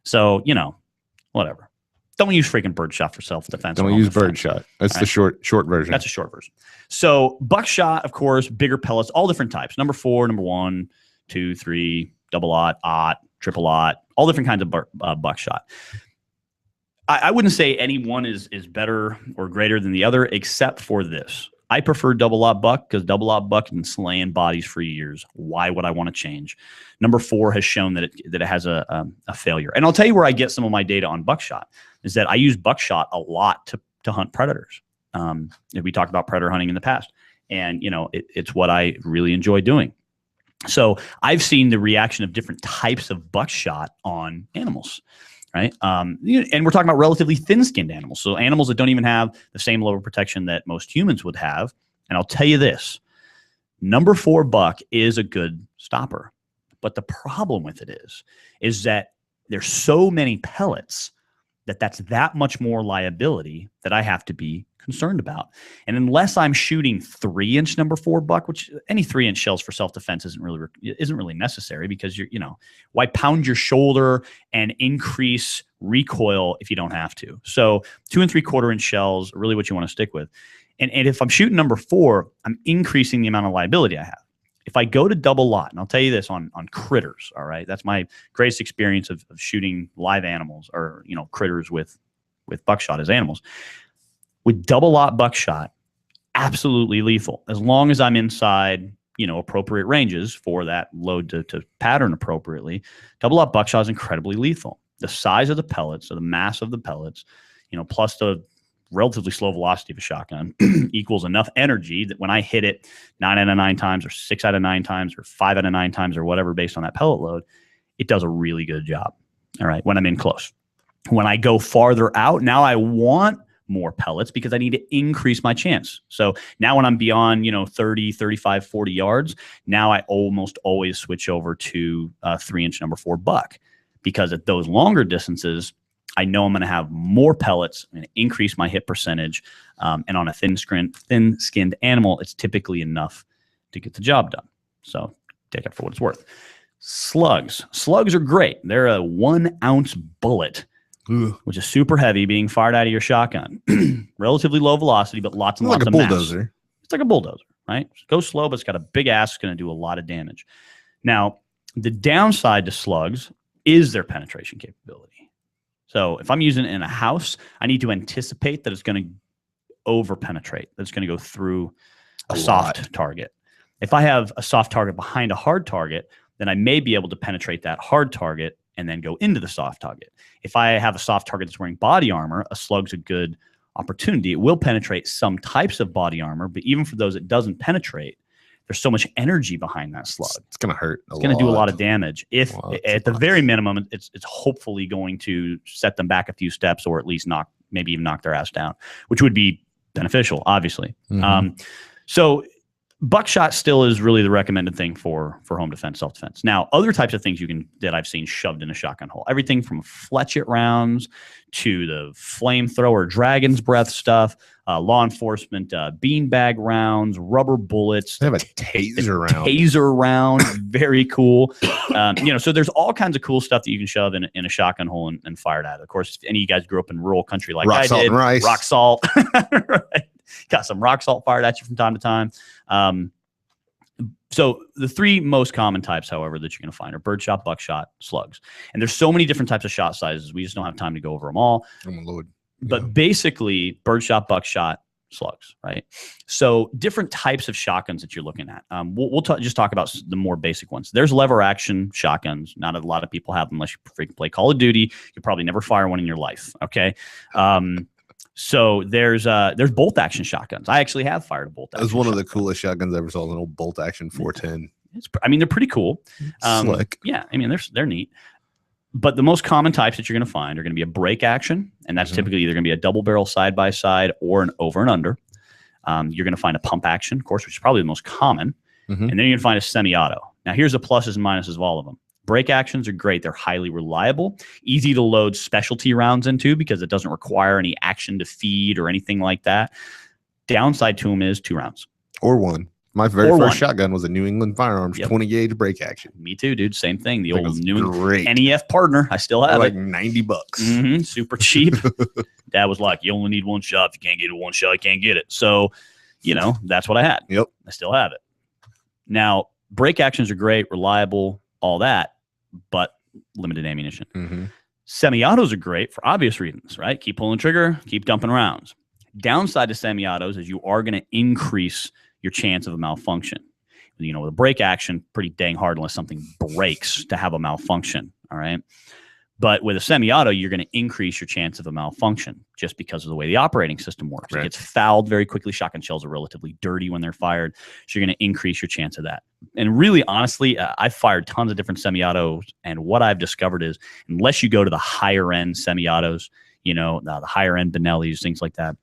So, you know, whatever. Don't use freaking birdshot for self-defense. Don't use birdshot. That's All the short version. That's a short version. So buckshot, of course, bigger pellets, all different types. Number 4, number 1, 2, 3, double-aught, triple-aught, all different kinds of buckshot. I wouldn't say any one is better or greater than the other, except for this. I prefer double-aught buck because double-aught buck has been slaying bodies for years. Why would I want to change? Number 4 has shown that it has a failure. And I'll tell you where I get some of my data on buckshot is that I use buckshot a lot to hunt predators. We talked about predator hunting in the past, and you know it's what I really enjoy doing. So I've seen the reaction of different types of buckshot on animals. Right. And we're talking about relatively thin-skinned animals. So animals that don't even have the same level of protection that most humans would have. And I'll tell you this, number 4 buck is a good stopper. But the problem with it is that there's so many pellets that's that much more liability that I have to be concerned about. And unless I'm shooting 3-inch number 4 buck, which any 3-inch shells for self-defense isn't really necessary because why pound your shoulder and increase recoil if you don't have to? So 2 3/4-inch shells are really what you want to stick with. And if I'm shooting number 4, I'm increasing the amount of liability I have. If I go to double-aught, and I'll tell you this on critters, all right, that's my greatest experience of shooting live animals or critters with buckshot as animals. With double-aught buckshot, absolutely lethal. As long as I'm inside, appropriate ranges for that load to pattern appropriately, double-aught buckshot is incredibly lethal. The size of the pellets, so the mass of the pellets, plus the relatively slow velocity of a shotgun equals enough energy that when I hit it 9 out of 9 times or 6 out of 9 times or 5 out of 9 times or whatever based on that pellet load, it does a really good job. All right, when I'm in close. When I go farther out, now I want more pellets because I need to increase my chance. So now when I'm beyond, 30, 35, 40 yards, now I almost always switch over to 3-inch number 4 buck, because at those longer distances, I know I'm going to have more pellets and increase my hit percentage. And on a thin-skinned animal, it's typically enough to get the job done. So take it for what it's worth. Slugs are great. They're a 1-ounce bullet, which is super heavy, being fired out of your shotgun. Relatively low velocity, but lots and Like lots a of mass. bulldozer. It's like a bulldozer, right? Go slow, but it's got a big ass. It's going to do a lot of damage. Now, the downside to slugs is their penetration capability. So if I'm using it in a house, I need to anticipate that it's going to over-penetrate, that it's going to go through a soft target. If I have a soft target behind a hard target, then I may be able to penetrate that hard target and then go into the soft target. If I have a soft target that's wearing body armor, a slug's a good opportunity. It will penetrate some types of body armor, but even for those it doesn't penetrate, there's so much energy behind that slug. It's going to hurt. It's going to do a lot of damage. If at the very minimum, it's hopefully going to set them back a few steps, or at least maybe even knock their ass down, which would be beneficial, obviously. So buckshot still is really the recommended thing for home defense, self-defense. Now, other types of things that I've seen shoved in a shotgun hole, everything from fletchet rounds to the flamethrower, dragon's breath stuff, law enforcement, beanbag rounds, rubber bullets. They have a taser round. Taser round, very cool. So there's all kinds of cool stuff that you can shove in a shotgun hole and fire it at. Of course, if any of you guys grew up in rural country like Rock I salt did, and rice. rock salt, right? Got some rock salt fired at you from time to time. So the 3 most common types, however, that you're going to find are birdshot, buckshot, slugs. And there's so many different types of shot sizes. We just don't have time to go over them all. Oh, my Lord. But basically, birdshot, buckshot, slugs, right? So different types of shotguns that you're looking at. We'll just talk about the more basic ones. There's lever action shotguns. Not a lot of people have them unless you freaking play Call of Duty. You'll probably never fire one in your life, okay? So there's bolt action shotguns. I actually have fired a bolt action. That was one of the coolest shotguns I ever saw, an old bolt action 410. They're pretty cool. Slick. Yeah, they're neat. But the most common types that you're going to find are going to be a break action, and that's typically either going to be a double barrel side by side or an over and under. You're going to find a pump action, of course, which is probably the most common, and then you're going to find a semi-auto. Now, here's the pluses and minuses of all of them. Break actions are great. They're highly reliable, easy to load specialty rounds into because it doesn't require any action to feed or anything like that. Downside to them is 2 rounds. Or 1. My very first shotgun was a New England Firearms 20 gauge break action. Me too, dude. Same thing. The old New England NEF partner. I still have like it. $90. Super cheap. Dad was like, you only need 1 shot. If you can't get it 1 shot, you can't get it. So, that's what I had. Yep. I still have it. Now, break actions are great, reliable, all that, but limited ammunition. Semi-autos are great for obvious reasons, right? Keep pulling the trigger, keep dumping rounds. Downside to semi-autos is you are going to increase your chance of a malfunction. With a break action, pretty dang hard unless something breaks to have a malfunction, all right? But with a semi-auto, you're going to increase your chance of a malfunction just because of the way the operating system works. Right. It gets fouled very quickly. Shotgun shells are relatively dirty when they're fired, so you're going to increase your chance of that. And really, honestly, I've fired tons of different semi-autos, and what I've discovered is unless you go to the higher-end semi-autos, the higher-end Benellis, things like that,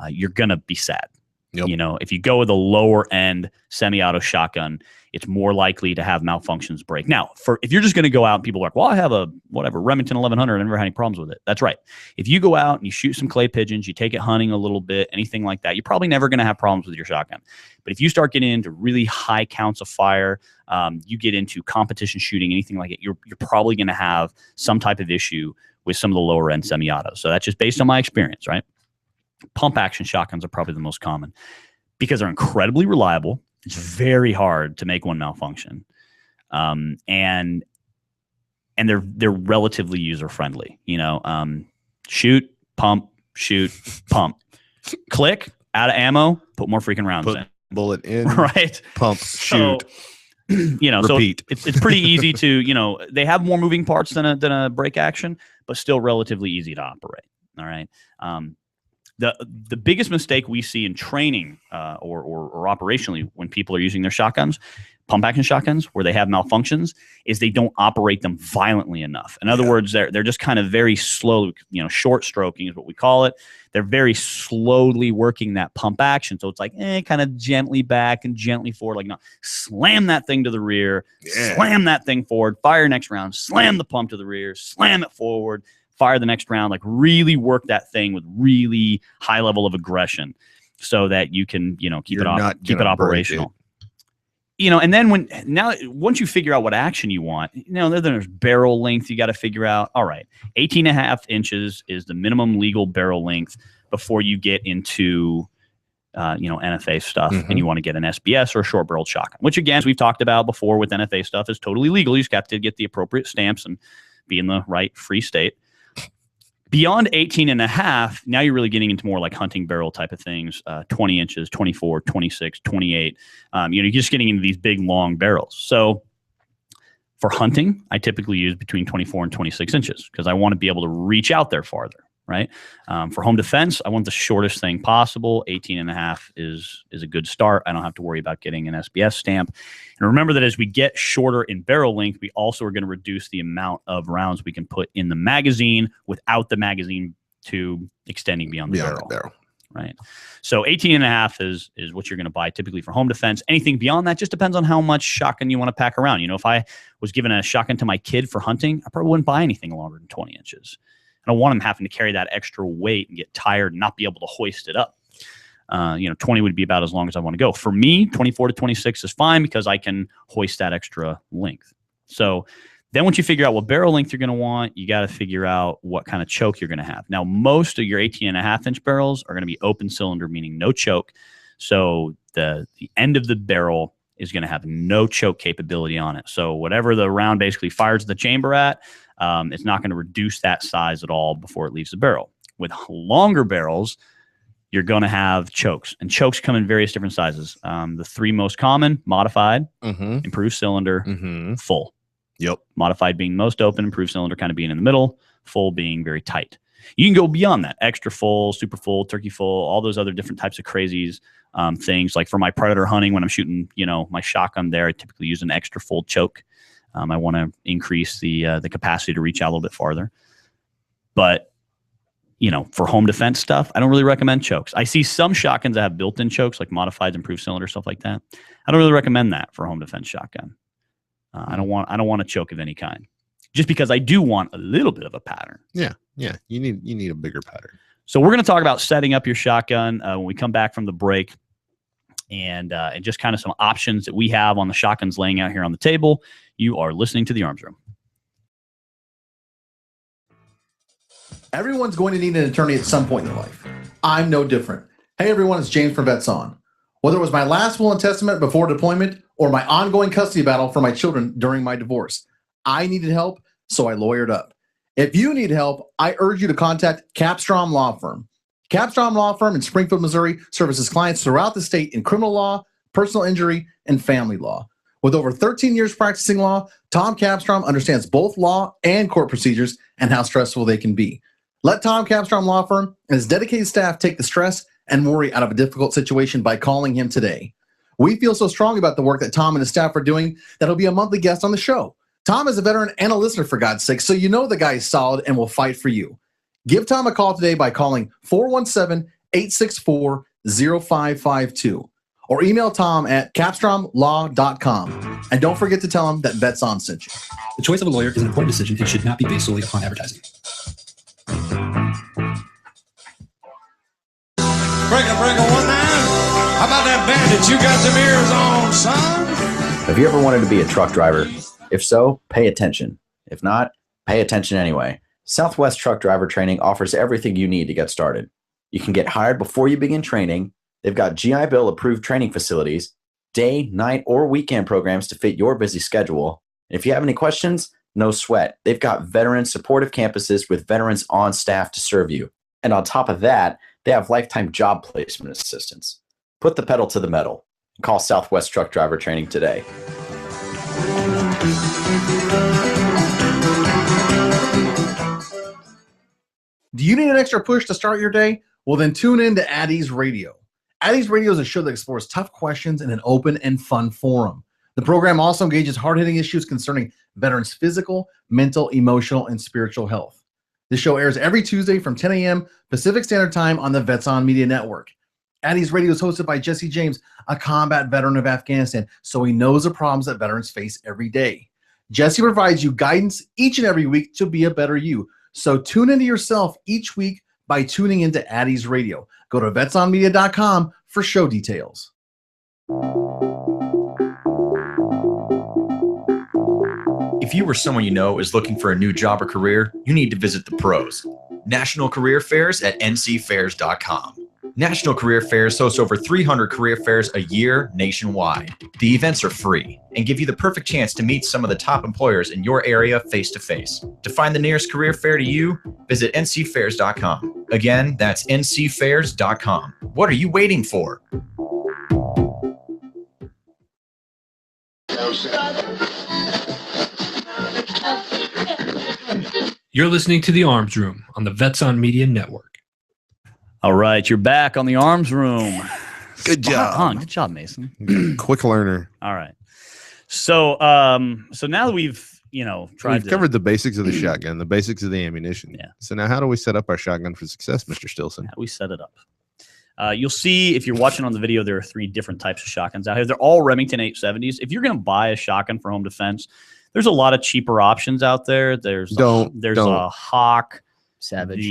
you're going to be sad. Yep. If you go with a lower end semi-auto shotgun, it's more likely to have malfunctions break. Now, if you're just going to go out and people are like, well, I have a Remington 1100, I never had any problems with it. That's right. If you go out and you shoot some clay pigeons, you take it hunting a little bit, anything like that, you're probably never going to have problems with your shotgun. But if you start getting into really high counts of fire, you get into competition shooting, anything like it, you're probably going to have some type of issue with some of the lower end semi-autos. So that's just based on my experience, right? Pump action shotguns are probably the most common because they're incredibly reliable. It's very hard to make one malfunction, and they're relatively user friendly. Shoot, pump, click, out of ammo, put more freaking rounds in. Bullet in, right? Pump, shoot. Repeat. So it's pretty easy to they have more moving parts than a break action, but still relatively easy to operate. All right. The biggest mistake we see in training or operationally when people are using their shotguns, pump action shotguns, where they have malfunctions, is they don't operate them violently enough. In other words, they're just kind of very slow, short stroking is what we call it. They're very slowly working that pump action. So it's like, kind of gently back and gently forward. Like, no, slam that thing to the rear, slam that thing forward, fire next round, slam the pump to the rear, slam it forward, fire the next round. Like, really work that thing with really high level of aggression so that you can, keep it operational. And then once you figure out what action you want, then there's barrel length you got to figure out. All right, 18.5 inches is the minimum legal barrel length before you get into, NFA stuff, and you want to get an SBS or a short barreled shotgun, which again, as we've talked about before with NFA stuff, is totally legal. You just have to get the appropriate stamps and be in the right free state. Beyond 18.5, now you're really getting into more like hunting barrel type of things, 20 inches, 24, 26, 28. You're just getting into these big, long barrels. So for hunting, I typically use between 24 and 26 inches because I want to be able to reach out there farther, right? For home defense, I want the shortest thing possible. 18.5 is a good start. I don't have to worry about getting an SBS stamp. And remember that as we get shorter in barrel length, we also are going to reduce the amount of rounds we can put in the magazine without the magazine tube extending beyond the barrel. Right. So 18.5 is what you're going to buy typically for home defense. Anything beyond that just depends on how much shotgun you want to pack around. If I was given a shotgun to my kid for hunting, I probably wouldn't buy anything longer than 20 inches. I don't want him having to carry that extra weight and get tired and not be able to hoist it up. 20 would be about as long as I want to go. For me, 24 to 26 is fine because I can hoist that extra length. So then once you figure out what barrel length you're going to want, you got to figure out what kind of choke you're going to have. Now, most of your 18.5 inch barrels are going to be open cylinder, meaning no choke. So the end of the barrel is going to have no choke capability on it. So whatever the round basically fires the chamber at, it's not going to reduce that size at all before it leaves the barrel. With longer barrels, you're going to have chokes, and chokes come in various different sizes. The three most common: modified, improved cylinder, full. Yep. Modified being most open, improved cylinder kind of being in the middle, full being very tight. You can go beyond that: extra full, super full, turkey full, all those other different types of crazies. Things like for my predator hunting, when I'm shooting, my shotgun there, I typically use an extra full choke. I want to increase the capacity to reach out a little bit farther. But for home defense stuff, I don't really recommend chokes. I see some shotguns that have built-in chokes, like modified, improved cylinder, stuff like that. I don't really recommend that for a home defense shotgun. I don't want a choke of any kind, just because I do want a little bit of a pattern. Yeah. You need a bigger pattern. So we're going to talk about setting up your shotgun when we come back from the break, and just kind of some options that we have on the shotguns laying out here on the table. You are listening to the Arms Room. Everyone's going to need an attorney at some point in their life. I'm no different. Hey everyone, it's James from Vets On. Whether it was my last will and testament before deployment or my ongoing custody battle for my children during my divorce, I needed help, so I lawyered up. If you need help, I urge you to contact Capstrom Law Firm. Capstrom Law Firm in Springfield, Missouri services clients throughout the state in criminal law, personal injury, and family law. With over 13 years practicing law, Tom Capstrom understands both law and court procedures and how stressful they can be. Let Tom Capstrom Law Firm and his dedicated staff take the stress and worry out of a difficult situation by calling him today. We feel so strong about the work that Tom and his staff are doing that he'll be a monthly guest on the show. Tom is a veteran and a listener, for God's sake, so you know the guy is solid and will fight for you. Give Tom a call today by calling 417-864-0552 or email Tom at capstromlaw.com. And don't forget to tell him that Vets On sent you. The choice of a lawyer is an important decision and should not be based solely upon advertising. Breaker 19. How about that bandit? You got some ears on, son? Have you ever wanted to be a truck driver? If so, pay attention. If not, pay attention anyway. Southwest Truck Driver Training offers everything you need to get started. You can get hired before you begin training. They've got GI Bill approved training facilities, day, night, or weekend programs to fit your busy schedule. And if you have any questions, no sweat. They've got veteran supportive campuses with veterans on staff to serve you. And on top of that, they have lifetime job placement assistance. Put the pedal to the metal. Call Southwest Truck Driver Training today. Do you need an extra push to start your day? Well, then tune in to Addie's Radio. Addie's Radio is a show that explores tough questions in an open and fun forum. The program also engages hard-hitting issues concerning veterans' physical, mental, emotional, and spiritual health. The show airs every Tuesday from 10 a.m. Pacific Standard Time on the Vets On Media Network. Addie's Radio is hosted by Jesse James, a combat veteran of Afghanistan, so he knows the problems that veterans face every day. Jesse provides you guidance each and every week to be a better you. So tune into yourself each week by tuning into Addie's Radio. Go to vetsonmedia.com for show details. If you or someone you know is looking for a new job or career, you need to visit the pros. National Career Fairs at ncfairs.com. National Career Fairs hosts over 300 career fairs a year nationwide. The events are free and give you the perfect chance to meet some of the top employers in your area face-to-face. To find the nearest career fair to you, visit ncfairs.com. Again, that's ncfairs.com. What are you waiting for? You're listening to The Arms Room on the Vets On Media Network. All right, you're back on the Arms Room. Good Spot job. on. Good job, Mason. Quick learner. All right. So so now that we've, tried We've to covered the basics of the shotgun, the basics of the ammunition. Yeah. So now how do we set up our shotgun for success, Mr. Stilson? how do we set it up? You'll see if you're watching on the video, there are 3 different types of shotguns out here. They're all Remington 870s. If you're going to buy a shotgun for home defense, there's a lot of cheaper options out there. There's a Hawk. Savage.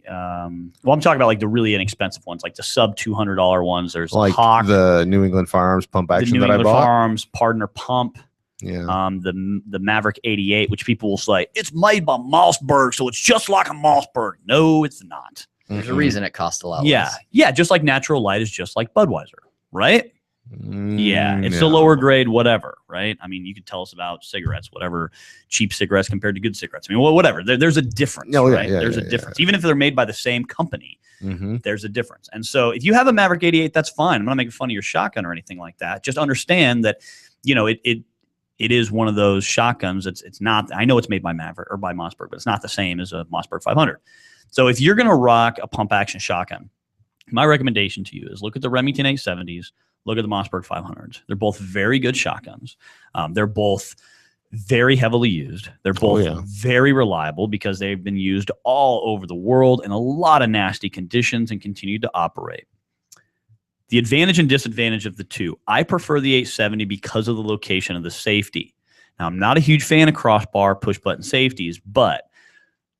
I'm talking about like the really inexpensive ones, like the sub $200 ones. There's Like Hawk, the New England Firearms pump the action New that I England bought. Firearms Partner Pump, Yeah. the Maverick 88, which people will say it's made by Mossberg, so it's just like a Mossberg. No, it's not. There's a reason it costs a lot Yeah, less. yeah, just like Natural Light is just like Budweiser, right? Yeah, it's a no. lower grade, whatever, right? I mean, you could tell us about cigarettes, whatever, cheap cigarettes compared to good cigarettes. I mean, whatever. There's a difference, Oh, yeah, right? yeah, There's yeah, a yeah. difference. Even if they're made by the same company, Mhm. there's a difference. And so if you have a Maverick 88, that's fine. I'm not making fun of your shotgun or anything like that. Just understand that, it is one of those shotguns. It's not, I know it's made by Maverick or by Mossberg, but it's not the same as a Mossberg 500. So if you're going to rock a pump action shotgun, my recommendation to you is look at the Remington 870s, look at the Mossberg 500s. They're both very good shotguns. They're both very heavily used. They're both very reliable because they've been used all over the world in a lot of nasty conditions and continue to operate. The advantage and disadvantage of the two. I prefer the 870 because of the location of the safety. Now, I'm not a huge fan of crossbar push button safeties, but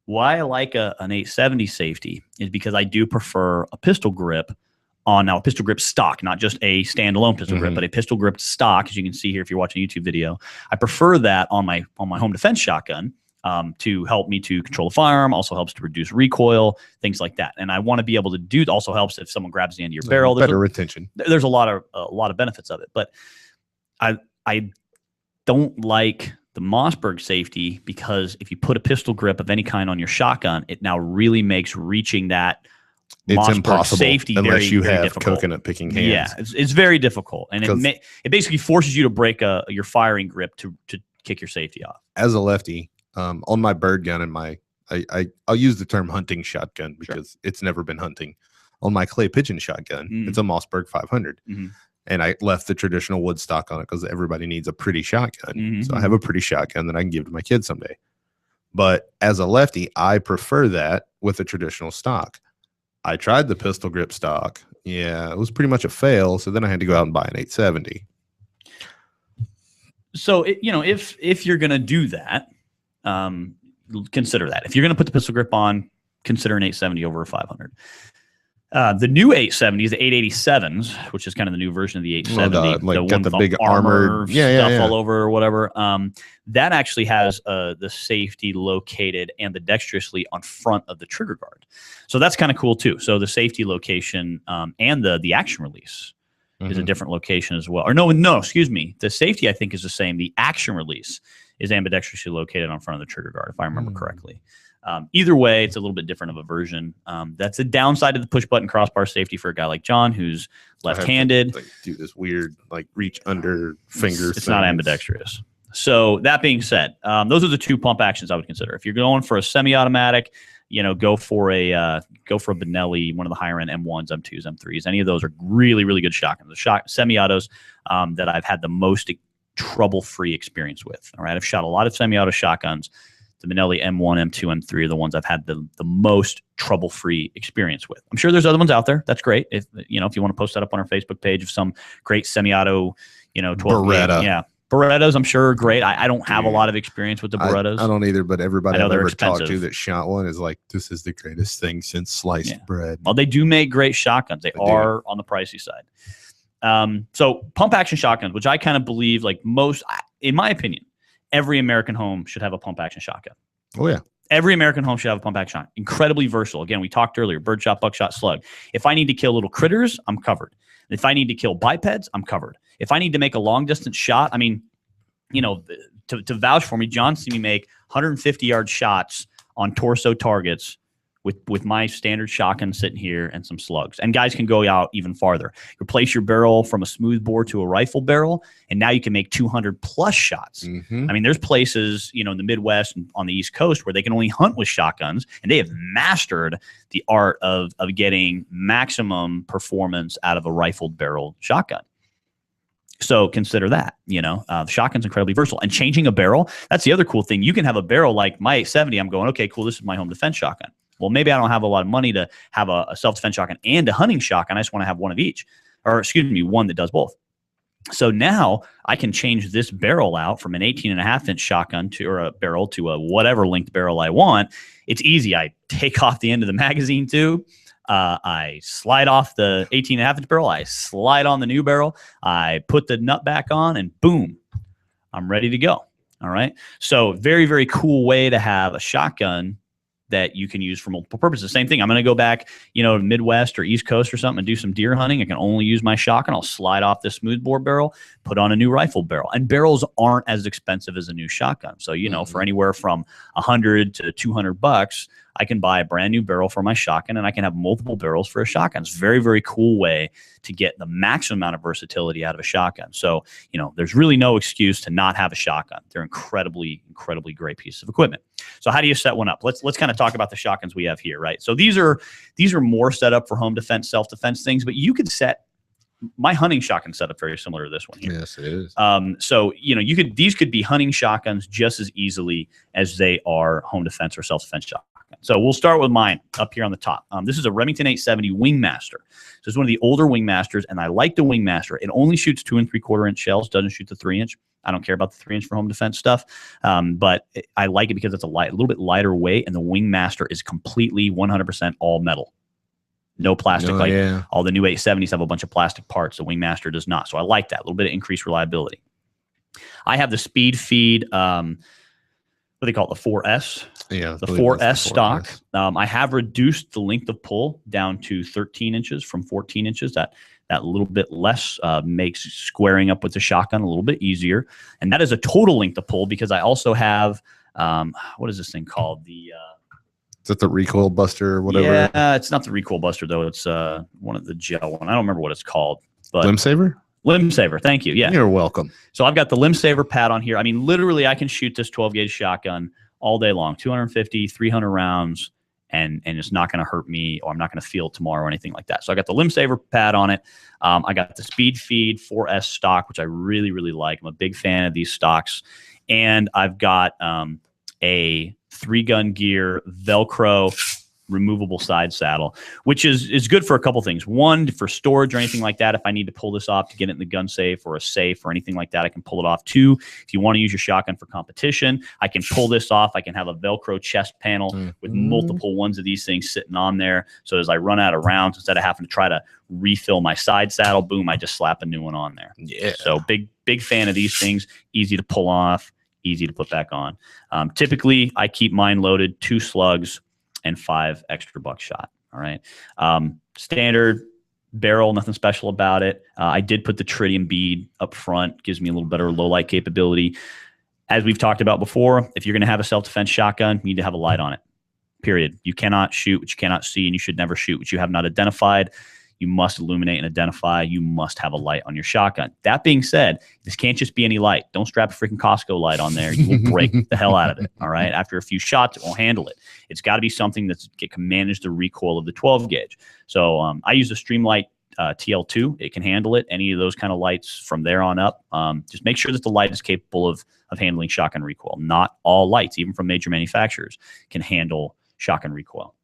why I like an 870 safety is because I do prefer a pistol grip on a pistol grip stock, not just a standalone pistol grip, but a pistol grip stock, as you can see here if you're watching a YouTube video. I prefer that on my home defense shotgun to help me to control the firearm, also helps to reduce recoil, things like that. And I want to be able to do, also helps if someone grabs the end of your barrel. Better retention. There's a lot of benefits of it, but I don't like the Mossberg safety because if you put a pistol grip of any kind on your shotgun, it now really makes reaching that It's Mossberg impossible safety unless very, you very have difficult. coconut picking hands. Yeah, it's very difficult, and it basically forces you to break your firing grip to kick your safety off. As a lefty, on my bird gun and I'll use the term hunting shotgun because it's never been hunting. On my clay pigeon shotgun, it's a Mossberg 500. And I left the traditional wood stock on it because everybody needs a pretty shotgun. So I have a pretty shotgun that I can give to my kids someday. But as a lefty, I prefer that with a traditional stock. I tried the pistol grip stock. Yeah, it was pretty much a fail. So then I had to go out and buy an 870. So if you're gonna do that, consider that. If you're gonna put the pistol grip on, consider an 870 over a 500. The new 870s, the 887s, which is kind of the new version of the 870, got the big armored armored stuff all over or whatever. That actually has the safety located ambidextrously on front of the trigger guard. So that's kind of cool too. So the safety location and the action release is a different location as well. Or no, excuse me. The safety I think is the same. The action release is ambidextrously located on front of the trigger guard, if I remember correctly. Either way, it's a little bit different of a version. That's the downside of the push button crossbar safety for a guy like John who's left-handed. Do this weird reach under finger. It's not ambidextrous. So that being said, those are the 2 pump actions I would consider. If you're going for a semi-automatic, go for a Benelli, one of the higher end M1s, M2s, M3s. Any of those are really, really good shotguns. The semi-autos that I've had the most trouble-free experience with. All right, I've shot a lot of semi-auto shotguns. The Benelli M1, M2, M3 are the ones I've had the most trouble-free experience with. I'm sure there's other ones out there. That's great. If you want to post that up on our Facebook page of some great semi-auto, 12 Beretta. Yeah. Berettas, I'm sure, are great. I don't have a lot of experience with the Berettas. I don't either, but everybody I've ever talked to expensive. that shot one is like, this is the greatest thing since sliced bread. Well, they do make great shotguns. They are on the pricey side. So pump action shotguns, which I kind of believe, like most, in my opinion, every American home should have a pump action shotgun. Oh, yeah. Every American home should have a pump action shotgun. Incredibly versatile. Again, we talked earlier, birdshot, buckshot, slug. If I need to kill little critters, I'm covered. If I need to kill bipeds, I'm covered. If I need to make a long distance shot, I mean, to vouch for me, John's seen me make 150-yard shots on torso targets with my standard shotgun sitting here and some slugs. And guys can go out even farther. Replace your barrel from a smooth bore to a rifle barrel, and now you can make 200+ shots. Mm-hmm. I mean, there's places, in the Midwest and on the East Coast where they can only hunt with shotguns, and they have mastered the art of getting maximum performance out of a rifled barrel shotgun. So consider that, the shotgun's incredibly versatile. And changing a barrel, that's the other cool thing. You can have a barrel like my 870. I'm going, okay, cool, this is my home defense shotgun. Well, maybe I don't have a lot of money to have a self-defense shotgun and a hunting shotgun. I just want to have one of each. Or, one that does both. So now I can change this barrel out from an 18.5-inch shotgun or a barrel to a whatever length barrel I want. It's easy. I take off the end of the magazine tube. I slide off the 18.5-inch barrel. I slide on the new barrel. I put the nut back on, and boom, I'm ready to go. All right. So very, very cool way to have a shotgun that you can use for multiple purposes. Same thing. I'm going to go back, to Midwest or East Coast or something and do some deer hunting. I can only use my shotgun. I'll slide off the smoothbore barrel, put on a new rifle barrel. And barrels aren't as expensive as a new shotgun. So, for anywhere from $100 to $200, I can buy a brand new barrel for my shotgun, and I can have multiple barrels for a shotgun. It's a very, very cool way to get the maximum amount of versatility out of a shotgun. So, there's really no excuse to not have a shotgun. They're incredibly, incredibly great pieces of equipment. So how do you set one up? Let's kind of talk about the shotguns we have here, right? So these are more set up for home defense, self-defense things, but you could set my hunting shotgun setup very similar to this one here. Yes, it is. So these could be hunting shotguns just as easily as they are home defense or self-defense shotguns. So we'll start with mine up here on the top. This is a Remington 870 Wingmaster. So it's one of the older Wingmasters, and I like the Wingmaster. It only shoots 2 3/4-inch shells, doesn't shoot the 3-inch. I don't care about the 3-inch for home defense stuff, but I like it because it's a little bit lighter weight, and the Wingmaster is completely 100% all metal. No plastic. All the new 870s have a bunch of plastic parts. The Wingmaster does not. So I like that. A little bit of increased reliability. I have the Speed Feed, what do they call it? The 4S. Yeah. The 4S stock. I have reduced the length of pull down to 13 inches from 14 inches. That little bit less makes squaring up with the shotgun a little bit easier. And that is a total length of pull because I also have, what is this thing called? Is that the recoil buster or whatever? Yeah, it's not the recoil buster though. It's one of the gel one. I don't remember what it's called. But Limb Saver? Limb Saver. Thank you. Yeah. You're welcome. So I've got the Limb Saver pad on here. I mean, literally I can shoot this 12-gauge shotgun all day long, 250, 300 rounds, and it's not going to hurt me, or I'm not going to feel it tomorrow or anything like that. So I got the Limb Saver pad on it. I got the Speed Feed 4S stock, which I really, really like. I'm a big fan of these stocks. And I've got a 3-gun gear Velcro removable side saddle, which is good for a couple things. One, for storage or anything like that. If I need to pull this off to get it in the gun safe or a safe or anything like that, I can pull it off. Two, if you want to use your shotgun for competition, I can pull this off. I can have a Velcro chest panel with multiple ones of these things sitting on there. So as I run out of rounds, instead of having to try to refill my side saddle, boom, I just slap a new one on there. Yeah. So big fan of these things. Easy to pull off, easy to put back on. Typically, I keep mine loaded 2 slugs and 5 extra buckshot. All right. Standard barrel, nothing special about it. I did put the tritium bead up front, gives me a little better low light capability. As we've talked about before, if you're going to have a self-defense shotgun, you need to have a light on it, period. You cannot shoot what you cannot see, and you should never shoot what you have not identified. You must illuminate and identify. You must have a light on your shotgun. That being said, this can't just be any light. Don't strap a freaking Costco light on there. You will break the hell out of it. All right. After a few shots, it won't handle it. It's got to be something that can manage the recoil of the 12 gauge. So I use the Streamlight TL2. It can handle it. Any of those kind of lights from there on up. Just make sure that the light is capable of handling shotgun recoil. Not all lights, even from major manufacturers, can handle shotgun recoil.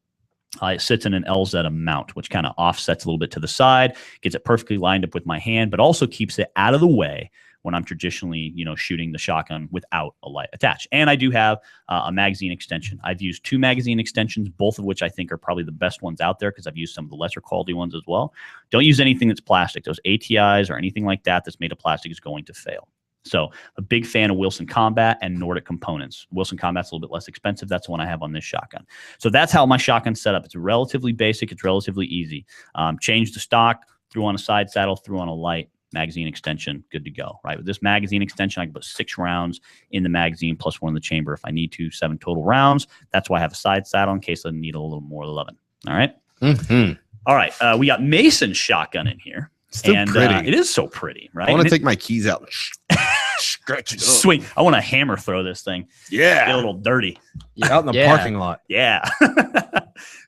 It sits in an LZ mount, which kind of offsets a little bit to the side, gets it perfectly lined up with my hand, but also keeps it out of the way when I'm traditionally, shooting the shotgun without a light attached. And I do have a magazine extension. I've used 2 magazine extensions, both of which I think are probably the best ones out there because I've used some of the lesser quality ones as well. Don't use anything that's plastic. Those ATIs or anything like that that's made of plastic is going to fail. So a big fan of Wilson Combat and Nordic Components. Wilson Combat's a little bit less expensive. That's the one I have on this shotgun. So that's how my shotgun's set up. It's relatively basic. It's relatively easy. Change the stock, threw on a side saddle, threw on a light, magazine extension, good to go, right? With this magazine extension, I can put 6 rounds in the magazine plus 1 in the chamber if I need to, 7 total rounds. That's why I have a side saddle in case I need a little more 11. All right? Mm-hmm. All right. We got Mason's shotgun in here. Still and pretty. It is so pretty, right? I want to take my keys out and scratch it up. Swing. I want to hammer throw this thing. Get a little dirty. Out in the parking lot. Yeah.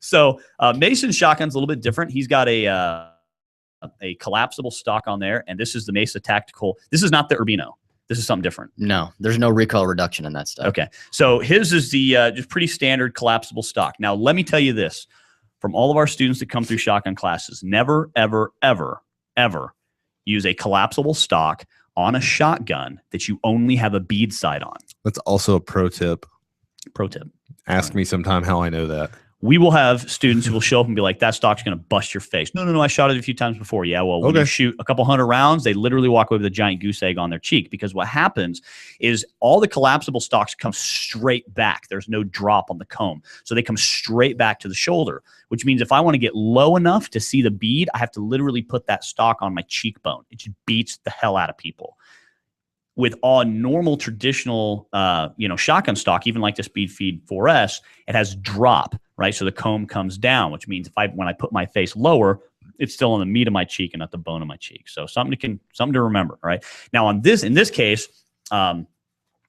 So Mason's shotgun's a little bit different. He's got a collapsible stock on there, and this is the Mesa Tactical. This is not the Urbino. This is something different. No, there's no recoil reduction in that stuff. Okay. So his is the just pretty standard collapsible stock. Now, let me tell you this. From all of our students that come through shotgun classes, never, ever, ever, ever use a collapsible stock on a shotgun that you only have a bead sight on. That's also a pro tip. Pro tip. Ask me sometime how I know that. We will have students who will show up and be like, that stock's going to bust your face. No, I shot it a few times before. Yeah, well, when you shoot a couple hundred rounds, they literally walk away with a giant goose egg on their cheek, because what happens is all the collapsible stocks come straight back. There's no drop on the comb. So they come straight back to the shoulder, which means if I want to get low enough to see the bead, I have to literally put that stock on my cheekbone. It just beats the hell out of people. With all normal traditional, shotgun stock, even like the Speed Feed 4S, it has drop, right? So the comb comes down, which means when I put my face lower, it's still on the meat of my cheek and not the bone of my cheek. So something to remember, right? Now in this case,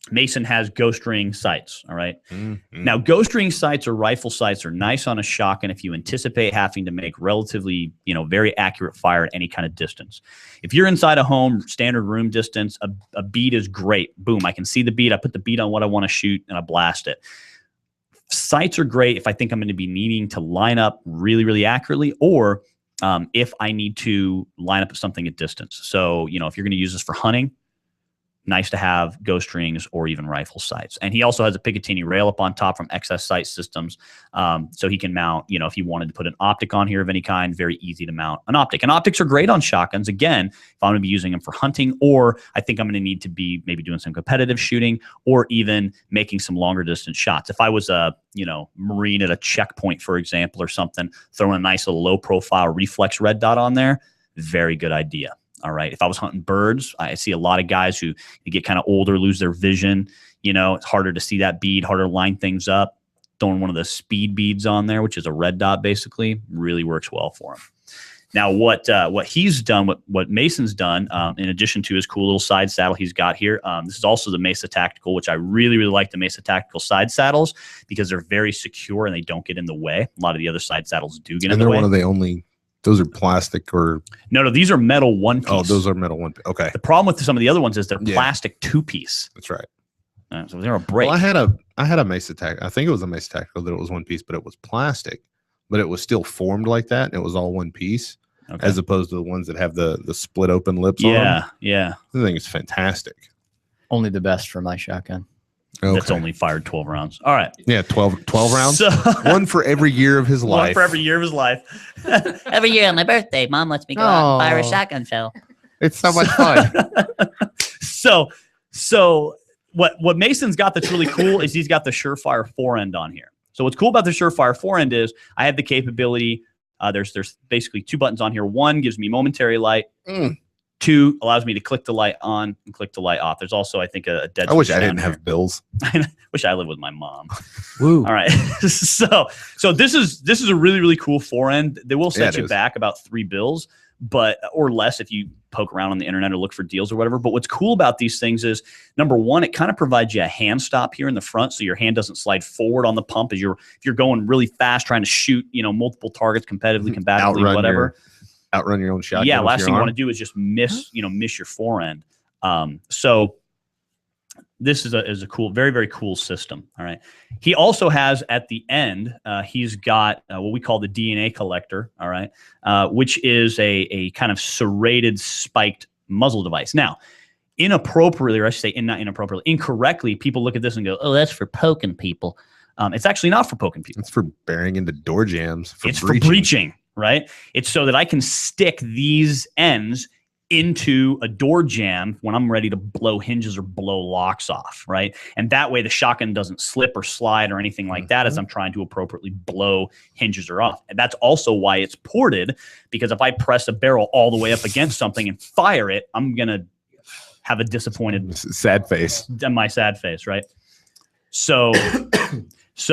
Mason has ghost ring sights. All right. Mm-hmm. Now, ghost ring sights or rifle sights are nice on a shotgun if you anticipate having to make relatively, very accurate fire at any kind of distance. If you're inside a home, standard room distance, a bead is great. Boom, I can see the bead. I put the bead on what I want to shoot and I blast it. Sights are great if I think I'm going to be needing to line up really, really accurately, or if I need to line up something at distance. So, if you're going to use this for hunting, nice to have ghost rings or even rifle sights. And he also has a Picatinny rail up on top from XS Sight Systems. So he can mount, if he wanted to put an optic on here of any kind, very easy to mount an optic. And optics are great on shotguns. Again, if I'm going to be using them for hunting, or I think I'm going to need to be maybe doing some competitive shooting, or even making some longer distance shots. If I was a, Marine at a checkpoint, for example, or something, throwing a nice little low profile reflex red dot on there, very good idea. All right. If I was hunting birds, I see a lot of guys who get kind of older, lose their vision. It's harder to see that bead, harder to line things up. Throwing one of the speed beads on there, which is a red dot, basically, really works well for him. Now, what he's done, what Mason's done, in addition to his cool little side saddle he's got here, this is also the Mesa Tactical, which I really, really like the Mesa Tactical side saddles because they're very secure and they don't get in the way. A lot of the other side saddles do get in the way. And they're one of the only. Those are plastic or no, these are metal one piece. Oh, those are metal one piece. Okay. The problem with some of the other ones is they're plastic 2-piece. That's right. So they're a break. Well, I had a Mesa Tactical. I think it was a Mesa Tactical that it was one piece, but it was plastic, but it was still formed like that. And it was all one piece, as opposed to the ones that have the split open lips on them. Yeah. I think it's fantastic. Only the best for my shotgun. Okay. That's only fired 12 rounds. All right. Yeah, 12 rounds. So, one for every year of his life. One for every year of his life. Every year on my birthday, Mom lets me go out and fire a shotgun shell. It's so much fun. So what Mason's got that's really cool is he's got the Surefire forend on here. So what's cool about the Surefire forend is I have the capability. There's basically 2 buttons on here. One gives me momentary light. 2 allows me to click the light on and click the light off. There's also, I think, a dead. I wish switch I down didn't here. have bills. I wish I lived with my mom. Woo. All right. so this is a really, really cool forend. They will set Yeah, it you is. back about 3 bills, but or less if you poke around on the internet or look for deals or whatever. But what's cool about these things is, number one, it kind of provides you a hand stop here in the front, so your hand doesn't slide forward on the pump as if you're going really fast trying to shoot, multiple targets competitively, combatively, whatever. Outrun your own shotgun. Yeah, with last your thing you arm. want to do is just miss your forend. So this is a cool, very, very cool system. All right. He also has at the end, he's got what we call the DNA collector. All right. Which is a kind of serrated, spiked muzzle device. Now, inappropriately, or I should say not inappropriately, incorrectly, people look at this and go, oh, that's for poking people. It's actually not for poking people. It's for bearing into door jams. It's for breaching, right? It's so that I can stick these ends into a door jam when I'm ready to blow hinges or blow locks off, right? And that way the shotgun doesn't slip or slide or anything like that as I'm trying to appropriately blow hinges or off. And that's also why it's ported, because if I press a barrel all the way up against something and fire it, I'm going to have a disappointed sad face. My sad face, right? So that's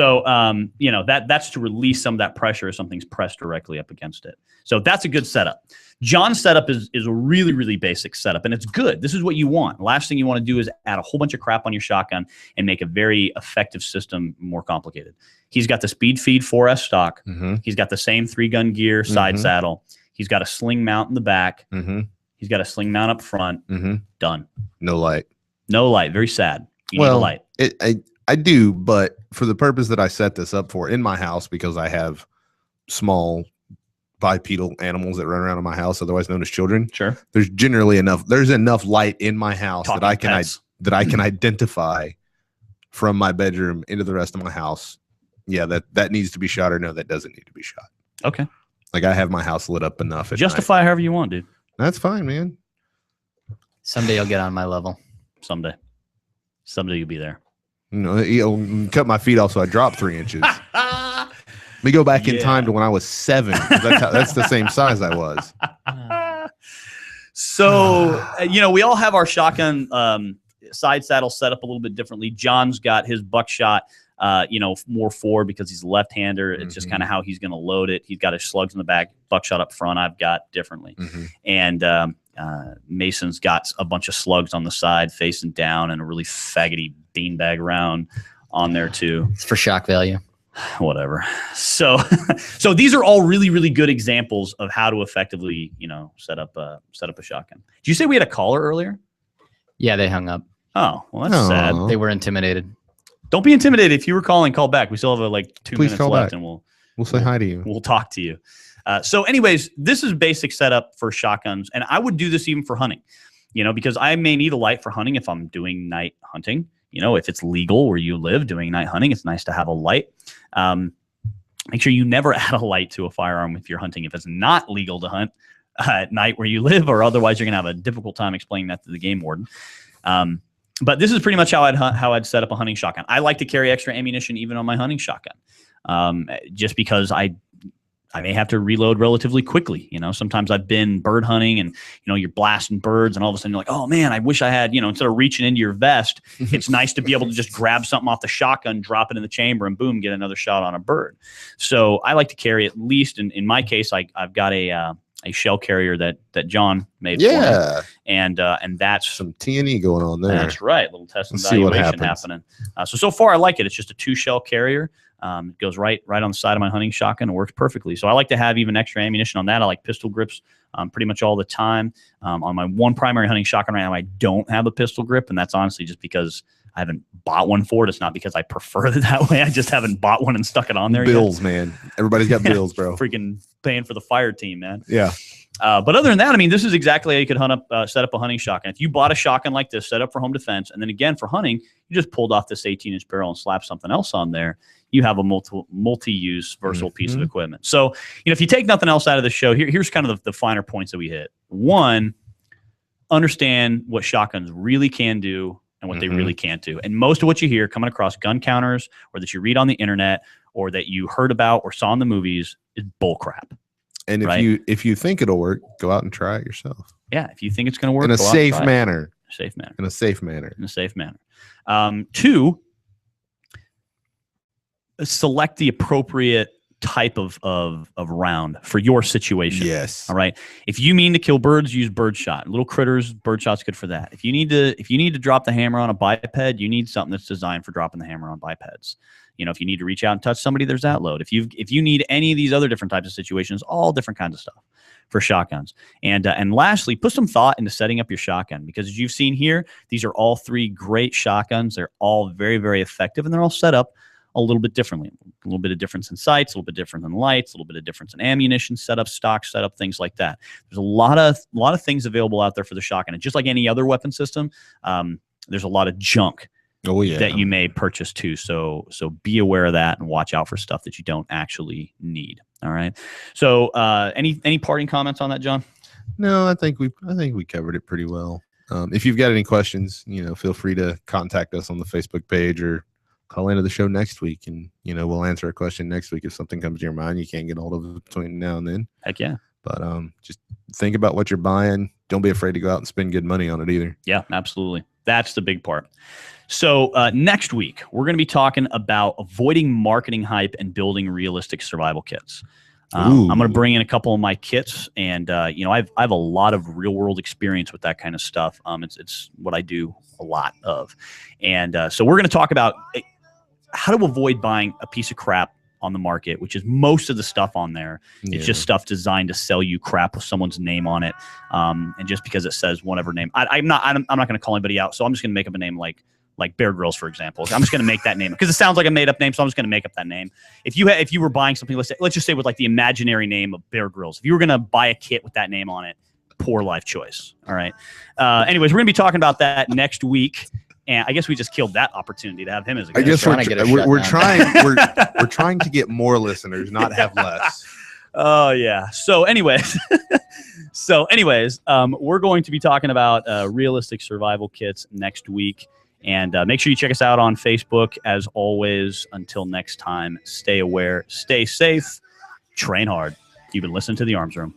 to release some of that pressure if something's pressed directly up against it. So that's a good setup. John's setup is a really, really basic setup, and it's good. This is what you want. Last thing you want to do is add a whole bunch of crap on your shotgun and make a very effective system more complicated. He's got the speed feed 4S stock. Mm-hmm. He's got the same 3-gun gear side saddle. He's got a sling mount in the back. Mm-hmm. He's got a sling mount up front. Mm-hmm. Done. No light. No light. Very sad. You need a light. I do, but for the purpose that I set this up for in my house, because I have small bipedal animals that run around in my house, otherwise known as children. Sure. There's enough light in my house that I can identify from my bedroom into the rest of my house. Yeah, that needs to be shot, or no, that doesn't need to be shot. Okay. Like, I have my house lit up enough at Justify however you want, dude. That's fine, man. Someday you'll get on my level. Someday you'll be there. You'll cut my feet off so I drop 3 inches. Let me go back in time to when I was 7. That's the same size I was. So, we all have our shotgun side saddle set up a little bit differently. John's got his buckshot, more forward because he's a left-hander. It's just kind of how he's going to load it. He's got his slugs in the back, buckshot up front. I've got differently. And Mason's got a bunch of slugs on the side facing down and a really faggoty beanbag round on there too. It's for shock value. Whatever. So these are all really, really good examples of how to effectively, set up a shotgun. Did you say we had a caller earlier? Yeah, they hung up. Oh, well, that's sad. They were intimidated. Don't be intimidated. If you were calling, call back. We still have 2 minutes left, and we'll say hi to you. We'll talk to you. So anyways, this is basic setup for shotguns, and I would do this even for hunting, because I may need a light for hunting if I'm doing night hunting. If it's legal where you live doing night hunting, it's nice to have a light. Make sure you never add a light to a firearm if you're hunting. If it's not legal to hunt at night where you live, or otherwise you're going to have a difficult time explaining that to the game warden. But this is pretty much how I'd set up a hunting shotgun. I like to carry extra ammunition even on my hunting shotgun, just because I may have to reload relatively quickly. Sometimes I've been bird hunting and, you're blasting birds and all of a sudden you're like, oh man, I wish I had, instead of reaching into your vest, it's nice to be able to just grab something off the shotgun, drop it in the chamber and boom, get another shot on a bird. So I like to carry at least, in my case, I've got a shell carrier that John made for me. And that's some T&E going on there. That's right. Little test and evaluation happening. So far I like it. It's just a 2-shell carrier. It goes right on the side of my hunting shotgun. It works perfectly. So I like to have even extra ammunition on that. I like pistol grips pretty much all the time. On my one primary hunting shotgun right now, I don't have a pistol grip, and that's honestly just because I haven't bought one for it. It's not because I prefer it that way. I just haven't bought one and stuck it on there bills, yet. Man. Everybody's got bills, bro. Freaking paying for the fire team, man. Yeah. But other than that, this is exactly how you could set up a hunting shotgun. If you bought a shotgun like this, set up for home defense, and then again for hunting, you just pulled off this 18-inch barrel and slapped something else on there. You have a multi-use, versatile piece of equipment. So, if you take nothing else out of the show, here's kind of the finer points that we hit. One, understand what shotguns really can do and what they really can't do. And most of what you hear coming across gun counters, or that you read on the internet, or that you heard about or saw in the movies, is bullcrap. And if you think it'll work, go out and try it yourself. Yeah, if you think it's going to work in a safe manner. Safe manner. In a safe manner. In a safe manner. 2, select the appropriate type of round for your situation. Yes. All right. If you mean to kill birds, use bird shot. Little critters, bird shot's good for that. If you need to drop the hammer on a biped, you need something that's designed for dropping the hammer on bipeds. If you need to reach out and touch somebody, there's that load. If you need any of these other different types of situations, all different kinds of stuff for shotguns. And lastly, put some thought into setting up your shotgun, because as you've seen here, these are all 3 great shotguns. They're all very, very effective, and they're all set up a little bit differently. A little bit of difference in sights, a little bit different in lights, a little bit of difference in ammunition setup, stock setup, things like that. There's a lot of things available out there for the shotgun. And just like any other weapon system, there's a lot of junk that you may purchase too. So be aware of that and watch out for stuff that you don't actually need. All right. So any parting comments on that, John? No, I think we covered it pretty well. If you've got any questions, feel free to contact us on the Facebook page or call into the show next week, and we'll answer a question next week if something comes to your mind you can't get hold of between now and then. Heck yeah. But just think about what you're buying. Don't be afraid to go out and spend good money on it either. Yeah, absolutely. That's the big part. So next week, we're going to be talking about avoiding marketing hype and building realistic survival kits. I'm going to bring in a couple of my kits, and I have a lot of real world experience with that kind of stuff. It's what I do a lot of, and so we're going to talk about how to avoid buying a piece of crap on the market, which is most of the stuff on there. Yeah. It's just stuff designed to sell you crap with someone's name on it, and just because it says whatever name. I'm not going to call anybody out, so I'm just going to make up a name like Bear Grylls, for example. I'm just going to make that name because it sounds like a made up name, so I'm just going to make up that name. If you were buying something, let's just say with like the imaginary name of Bear Grylls, if you were going to buy a kit with that name on it, poor life choice. All right. Anyways, we're going to be talking about that next week. And I guess we just killed that opportunity to have him as a guest. I guess we're trying to get more listeners, not have less. Oh yeah. So anyways, we're going to be talking about realistic survival kits next week. And make sure you check us out on Facebook. As always, until next time, stay aware, stay safe, train hard. You've been listening to The Arms Room.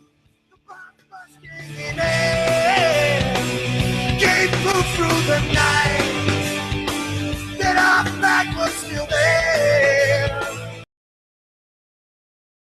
Gate moved through the night. Then our flag was still there.